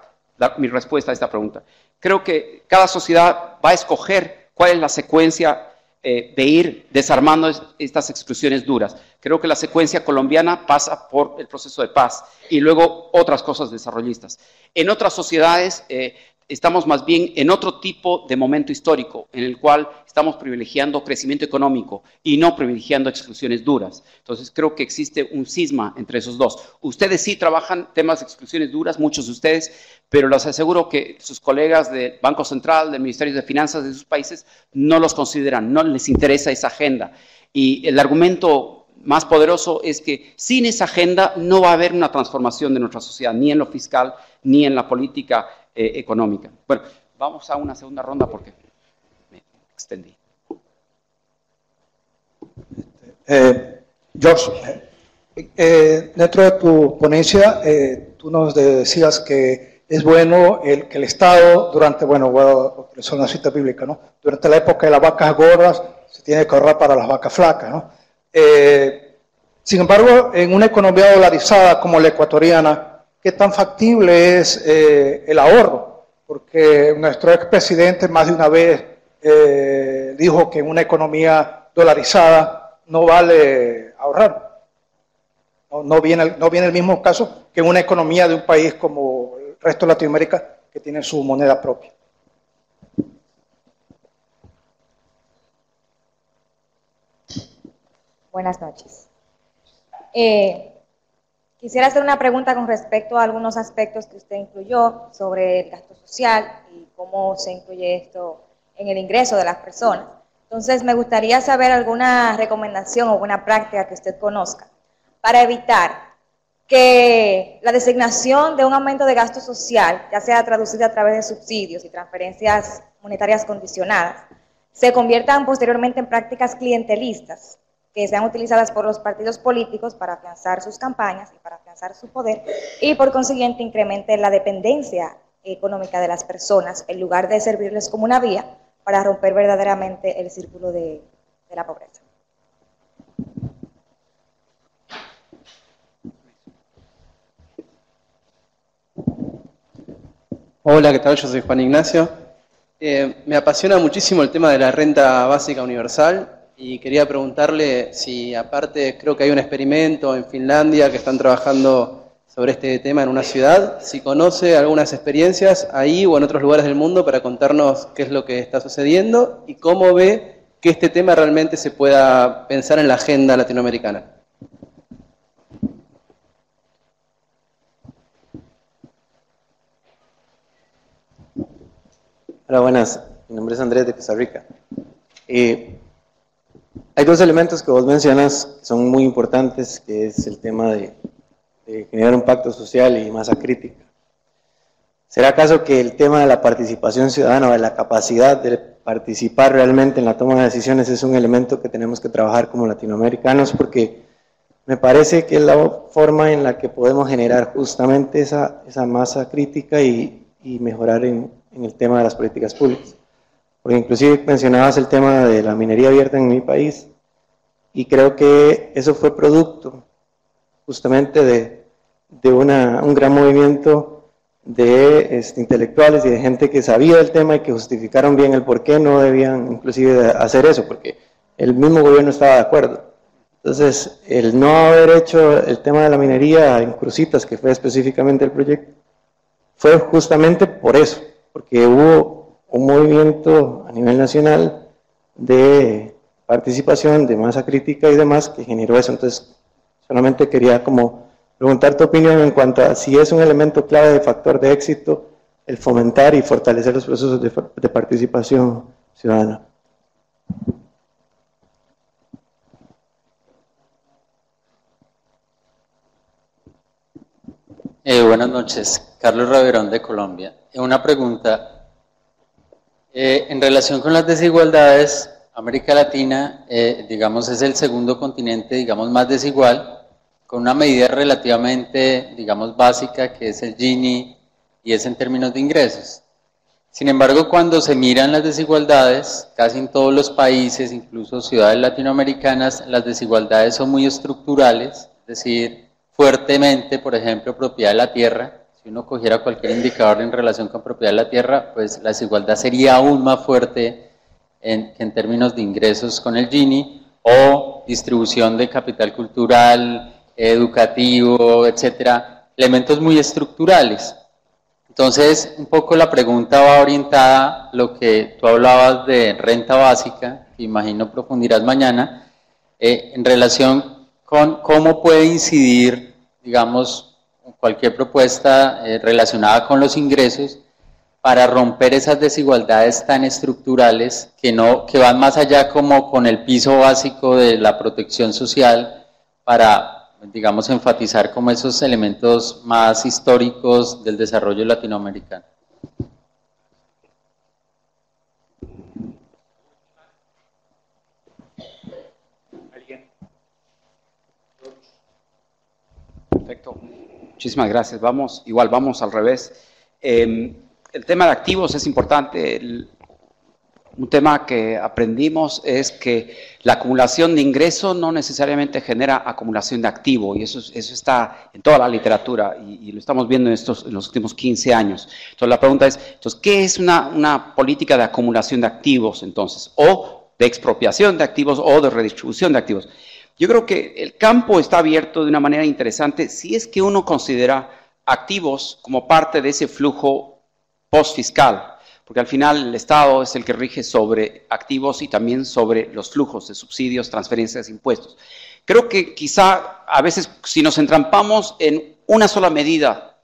mi respuesta a esta pregunta. Creo que cada sociedad va a escoger cuál es la secuencia de ir desarmando estas exclusiones duras. Creo que la secuencia colombiana pasa por el proceso de paz y luego otras cosas desarrollistas. En otras sociedades estamos más bien en otro tipo de momento histórico, en el cual estamos privilegiando crecimiento económico y no privilegiando exclusiones duras. Entonces creo que existe un cisma entre esos dos. Ustedes sí trabajan temas de exclusiones duras, muchos de ustedes, pero les aseguro que sus colegas del Banco Central, del Ministerio de Finanzas de sus países, no los consideran, no les interesa esa agenda. Y el argumento más poderoso es que sin esa agenda no va a haber una transformación de nuestra sociedad, ni en lo fiscal, ni en la política económica. Bueno, vamos a una segunda ronda porque me extendí. George, dentro de tu ponencia, tú nos decías que es bueno que el Estado, durante, es una cita bíblica, ¿no? Durante la época de las vacas gordas, se tiene que ahorrar para las vacas flacas, ¿no? Sin embargo, en una economía dolarizada como la ecuatoriana, ¿qué tan factible es el ahorro? Porque nuestro expresidente más de una vez dijo que en una economía dolarizada no vale ahorrar. No viene el mismo caso que en una economía de un país como el resto de Latinoamérica que tiene su moneda propia. Buenas noches. Quisiera hacer una pregunta con respecto a algunos aspectos que usted incluyó sobre el gasto social y cómo se incluye esto en el ingreso de las personas. Entonces, me gustaría saber alguna recomendación o buena práctica que usted conozca para evitar que la designación de un aumento de gasto social, ya sea traducida a través de subsidios y transferencias monetarias condicionadas, se conviertan posteriormente en prácticas clientelistas que sean utilizadas por los partidos políticos para afianzar sus campañas y para afianzar su poder y por consiguiente incremente la dependencia económica de las personas en lugar de servirles como una vía para romper verdaderamente el círculo de la pobreza. Hola, ¿qué tal? Yo soy Juan Ignacio. Me apasiona muchísimo el tema de la renta básica universal y quería preguntarle si aparte creo que hay un experimento en Finlandia que están trabajando sobre este tema en una ciudad, si conoce algunas experiencias ahí o en otros lugares del mundo para contarnos qué es lo que está sucediendo y cómo ve que este tema realmente se pueda pensar en la agenda latinoamericana. Hola, buenas. Mi nombre es Andrés de Costa Rica. Hay dos elementos que vos mencionas que son muy importantes, que es el tema de generar un pacto social y masa crítica. ¿Será acaso que el tema de la participación ciudadana o de la capacidad de participar realmente en la toma de decisiones es un elemento que tenemos que trabajar como latinoamericanos? Porque me parece que es la forma en la que podemos generar justamente esa masa crítica y mejorar en el tema de las políticas públicas. Porque inclusive mencionabas el tema de la minería abierta en mi país y creo que eso fue producto justamente de un gran movimiento de intelectuales y de gente que sabía del tema y que justificaron bien el por qué no debían inclusive hacer eso, porque el mismo gobierno estaba de acuerdo. Entonces, el no haber hecho el tema de la minería en Cruzitas, que fue específicamente el proyecto, fue justamente por eso, porque hubo un movimiento a nivel nacional de participación, de masa crítica y demás que generó eso. Entonces, solamente quería como preguntar tu opinión en cuanto a si es un elemento clave de factor de éxito el fomentar y fortalecer los procesos de participación ciudadana. Buenas noches, Carlos Raverón de Colombia. Una pregunta. En relación con las desigualdades, América Latina, digamos, es el segundo continente, digamos, más desigual, con una medida relativamente, digamos, básica, que es el Gini, y es en términos de ingresos. Sin embargo, cuando se miran las desigualdades, casi en todos los países, incluso ciudades latinoamericanas, las desigualdades son muy estructurales, es decir, fuertemente, por ejemplo, propiedad de la tierra. Si uno cogiera cualquier indicador en relación con propiedad de la tierra, pues la desigualdad sería aún más fuerte en términos de ingresos con el Gini, o distribución de capital cultural, educativo, etcétera, elementos muy estructurales. Entonces, un poco la pregunta va orientada a lo que tú hablabas de renta básica, que imagino profundirás mañana, en relación con cómo puede incidir, digamos, cualquier propuesta relacionada con los ingresos para romper esas desigualdades tan estructurales que van más allá como con el piso básico de la protección social, para, digamos, enfatizar como esos elementos más históricos del desarrollo latinoamericano. Perfecto. Muchísimas gracias. Vamos al revés. El tema de activos es importante. Un tema que aprendimos es que la acumulación de ingresos no necesariamente genera acumulación de activo, y eso está en toda la literatura, y lo estamos viendo en los últimos 15 años. Entonces la pregunta es, ¿qué es una política de acumulación de activos entonces? O de expropiación de activos o de redistribución de activos. Yo creo que el campo está abierto de una manera interesante si es que uno considera activos como parte de ese flujo postfiscal, porque al final el Estado es el que rige sobre activos y también sobre los flujos de subsidios, transferencias, impuestos. Creo que quizá a veces si nos entrampamos en una sola medida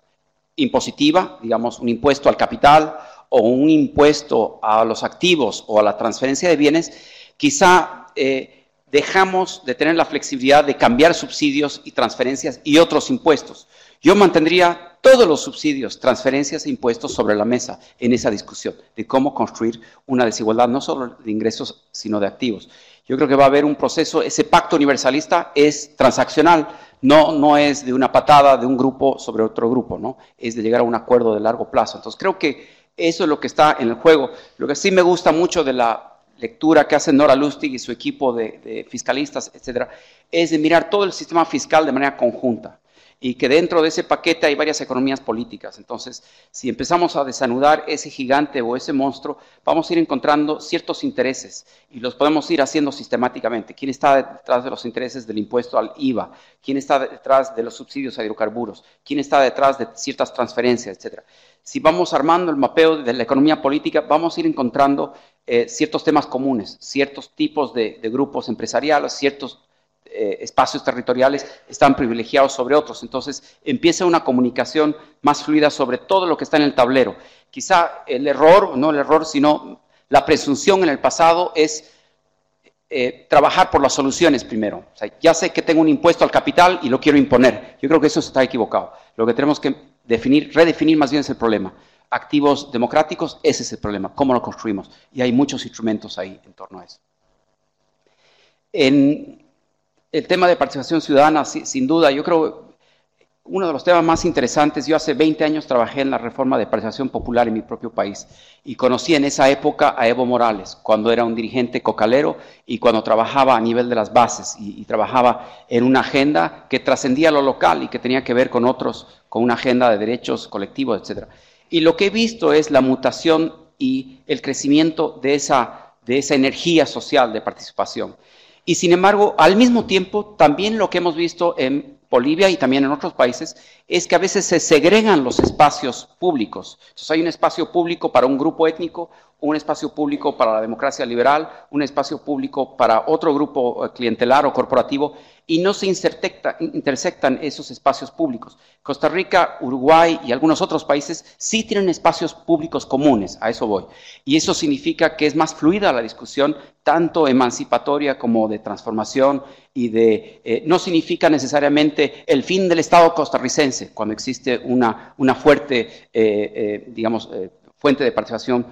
impositiva, digamos un impuesto al capital o un impuesto a los activos o a la transferencia de bienes, quizá dejamos de tener la flexibilidad de cambiar subsidios y transferencias y otros impuestos. Yo mantendría todos los subsidios, transferencias e impuestos sobre la mesa en esa discusión de cómo construir una desigualdad no solo de ingresos, sino de activos. Yo creo que va a haber un proceso, ese pacto universalista es transaccional, no es de una patada de un grupo sobre otro grupo, ¿no? Es de llegar a un acuerdo de largo plazo. Entonces creo que eso es lo que está en el juego. Lo que sí me gusta mucho de la lectura que hace Nora Lustig y su equipo de fiscalistas, etcétera, es de mirar todo el sistema fiscal de manera conjunta, y que dentro de ese paquete hay varias economías políticas. Entonces, si empezamos a desanudar ese gigante o ese monstruo, vamos a ir encontrando ciertos intereses y los podemos ir haciendo sistemáticamente. ¿Quién está detrás de los intereses del impuesto al IVA? ¿Quién está detrás de los subsidios a hidrocarburos? ¿Quién está detrás de ciertas transferencias, etcétera? Si vamos armando el mapeo de la economía política, vamos a ir encontrando ciertos temas comunes, ciertos tipos de grupos empresariales, ciertos espacios territoriales están privilegiados sobre otros. Entonces empieza una comunicación más fluida sobre todo lo que está en el tablero. Quizá el error, no el error, sino la presunción en el pasado es trabajar por las soluciones primero. O sea, ya sé que tengo un impuesto al capital y lo quiero imponer. Yo creo que eso está equivocado. Lo que tenemos que redefinir más bien es el problema. Activos democráticos, ese es el problema. ¿Cómo lo construimos? Y hay muchos instrumentos ahí en torno a eso. En el tema de participación ciudadana, sin duda, yo creo uno de los temas más interesantes. Yo hace 20 años trabajé en la reforma de participación popular en mi propio país y conocí en esa época a Evo Morales, cuando era un dirigente cocalero y cuando trabajaba a nivel de las bases y trabajaba en una agenda que trascendía lo local y que tenía que ver con otros, con una agenda de derechos colectivos, etc. Y lo que he visto es la mutación y el crecimiento de esa energía social de participación. Y sin embargo, al mismo tiempo, también lo que hemos visto en Bolivia y también en otros países es que a veces se segregan los espacios públicos. Entonces hay un espacio público para un grupo étnico, un espacio público para la democracia liberal, un espacio público para otro grupo clientelar o corporativo, y no se intersectan esos espacios públicos. Costa Rica, Uruguay y algunos otros países sí tienen espacios públicos comunes, a eso voy. Y eso significa que es más fluida la discusión, tanto emancipatoria como de transformación, y no significa necesariamente el fin del Estado costarricense, cuando existe una fuerte, fuente de participación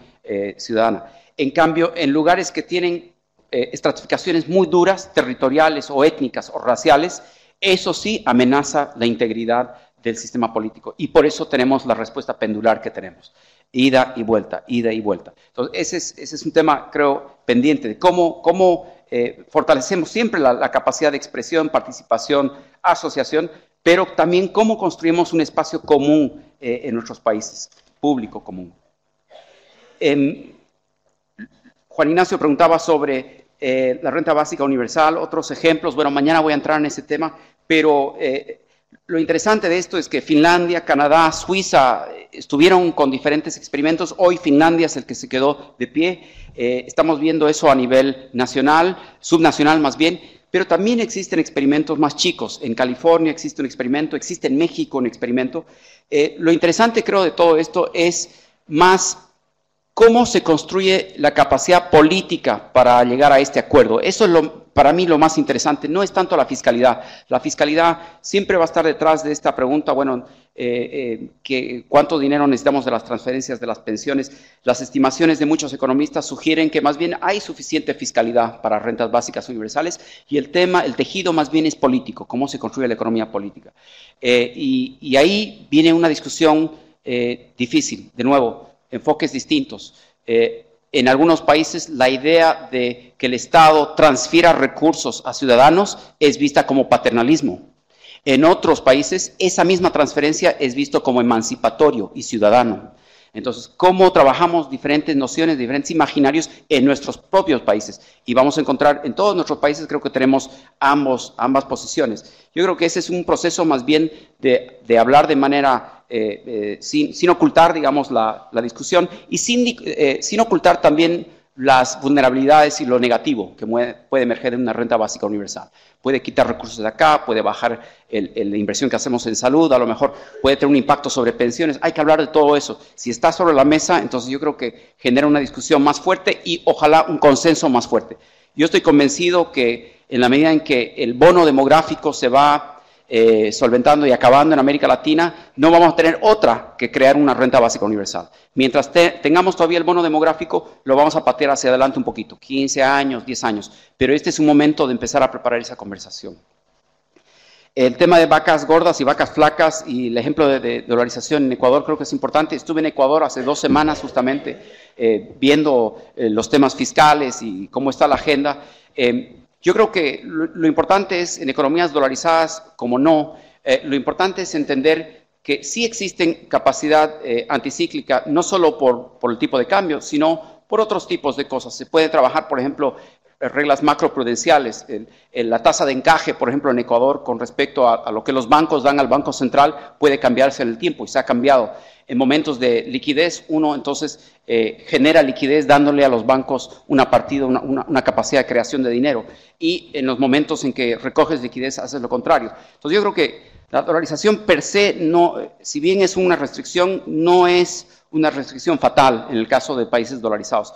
ciudadana. En cambio, en lugares que tienen estratificaciones muy duras, territoriales o étnicas o raciales, eso sí amenaza la integridad del sistema político. Y por eso tenemos la respuesta pendular que tenemos. Ida y vuelta, ida y vuelta. Entonces, ese es un tema, creo, pendiente de cómo fortalecemos siempre la capacidad de expresión, participación, asociación, pero también cómo construimos un espacio común en nuestros países, público común. Juan Ignacio preguntaba sobre la renta básica universal, otros ejemplos. Bueno, mañana voy a entrar en ese tema, pero lo interesante de esto es que Finlandia, Canadá, Suiza estuvieron con diferentes experimentos. Hoy Finlandia es el que se quedó de pie. Estamos viendo eso a nivel nacional, subnacional más bien, pero también existen experimentos más chicos. En California existe un experimento, existe en México un experimento. Lo interesante, creo, de todo esto es más cómo se construye la capacidad política para llegar a este acuerdo. Eso es para mí lo más interesante, no es tanto la fiscalidad. La fiscalidad siempre va a estar detrás de esta pregunta, bueno, ¿cuánto dinero necesitamos de las transferencias, de las pensiones? Las estimaciones de muchos economistas sugieren que más bien hay suficiente fiscalidad para rentas básicas universales y el tejido más bien es político, cómo se construye la economía política. Y ahí viene una discusión difícil, de nuevo, enfoques distintos. En algunos países la idea de que el Estado transfiera recursos a ciudadanos es vista como paternalismo. En otros países esa misma transferencia es visto como emancipatorio y ciudadano. Entonces, ¿cómo trabajamos diferentes nociones, diferentes imaginarios en nuestros propios países? Y vamos a encontrar, en todos nuestros países creo que tenemos ambas posiciones. Yo creo que ese es un proceso más bien de hablar de manera sin ocultar, digamos, la discusión y sin ocultar también las vulnerabilidades y lo negativo que puede emerger de una renta básica universal. Puede quitar recursos de acá, puede bajar la inversión que hacemos en salud, a lo mejor puede tener un impacto sobre pensiones. Hay que hablar de todo eso. Si está sobre la mesa, entonces yo creo que genera una discusión más fuerte y ojalá un consenso más fuerte. Yo estoy convencido que en la medida en que el bono demográfico se va solventando y acabando en América Latina, no vamos a tener otra que crear una renta básica universal. Mientras tengamos todavía el bono demográfico, lo vamos a patear hacia adelante un poquito, 15 años, 10 años, pero este es un momento de empezar a preparar esa conversación. El tema de vacas gordas y vacas flacas y el ejemplo de dolarización en Ecuador creo que es importante. Estuve en Ecuador hace 2 semanas justamente viendo los temas fiscales y cómo está la agenda. Yo creo que lo importante es, en economías dolarizadas como no, lo importante es entender que sí existen capacidad anticíclica, no solo por el tipo de cambio, sino por otros tipos de cosas. Se puede trabajar, por ejemplo, reglas macroprudenciales, la tasa de encaje, por ejemplo, en Ecuador con respecto a lo que los bancos dan al Banco Central puede cambiarse en el tiempo y se ha cambiado. En momentos de liquidez, uno entonces genera liquidez dándole a los bancos una partida, una capacidad de creación de dinero. Y en los momentos en que recoges liquidez, haces lo contrario. Entonces yo creo que la dolarización per se, si bien es una restricción, no es una restricción fatal en el caso de países dolarizados.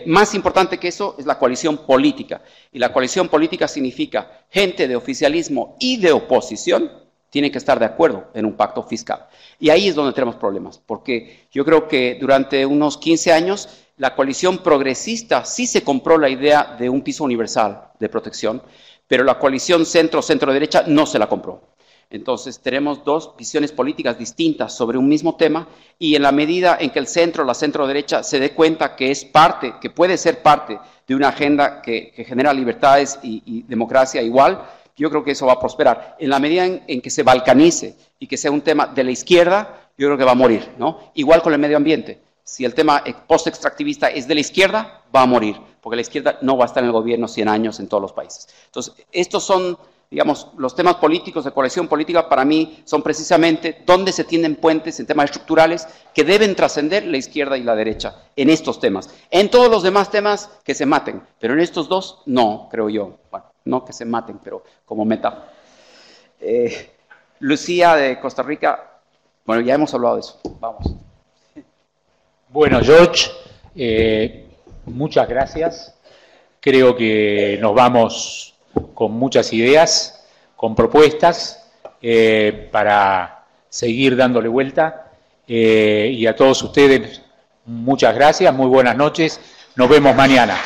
Más importante que eso es la coalición política. Y la coalición política significa gente de oficialismo y de oposición tienen que estar de acuerdo en un pacto fiscal. Y ahí es donde tenemos problemas, porque yo creo que durante unos 15 años la coalición progresista sí se compró la idea de un piso universal de protección, pero la coalición centro-derecha no se la compró. Entonces tenemos dos visiones políticas distintas sobre un mismo tema y en la medida en que el centro, la centro-derecha se dé cuenta que es parte, que puede ser parte de una agenda que genera libertades y democracia igual, yo creo que eso va a prosperar. En la medida en que se balcanice y que sea un tema de la izquierda, yo creo que va a morir, ¿no? Igual con el medio ambiente. Si el tema post-extractivista es de la izquierda, va a morir, porque la izquierda no va a estar en el gobierno 100 años en todos los países. Entonces, estos son, digamos, los temas políticos de coalición política para mí son precisamente donde se tienden puentes en temas estructurales que deben trascender la izquierda y la derecha en estos temas. En todos los demás temas que se maten, pero en estos dos no, creo yo. Bueno, no que se maten, pero como meta. Lucía de Costa Rica, bueno, ya hemos hablado de eso, vamos. Bueno, George, muchas gracias. Creo que nos vamos con muchas ideas, con propuestas para seguir dándole vuelta. Y a todos ustedes Muchas gracias, muy buenas noches, nos vemos mañana.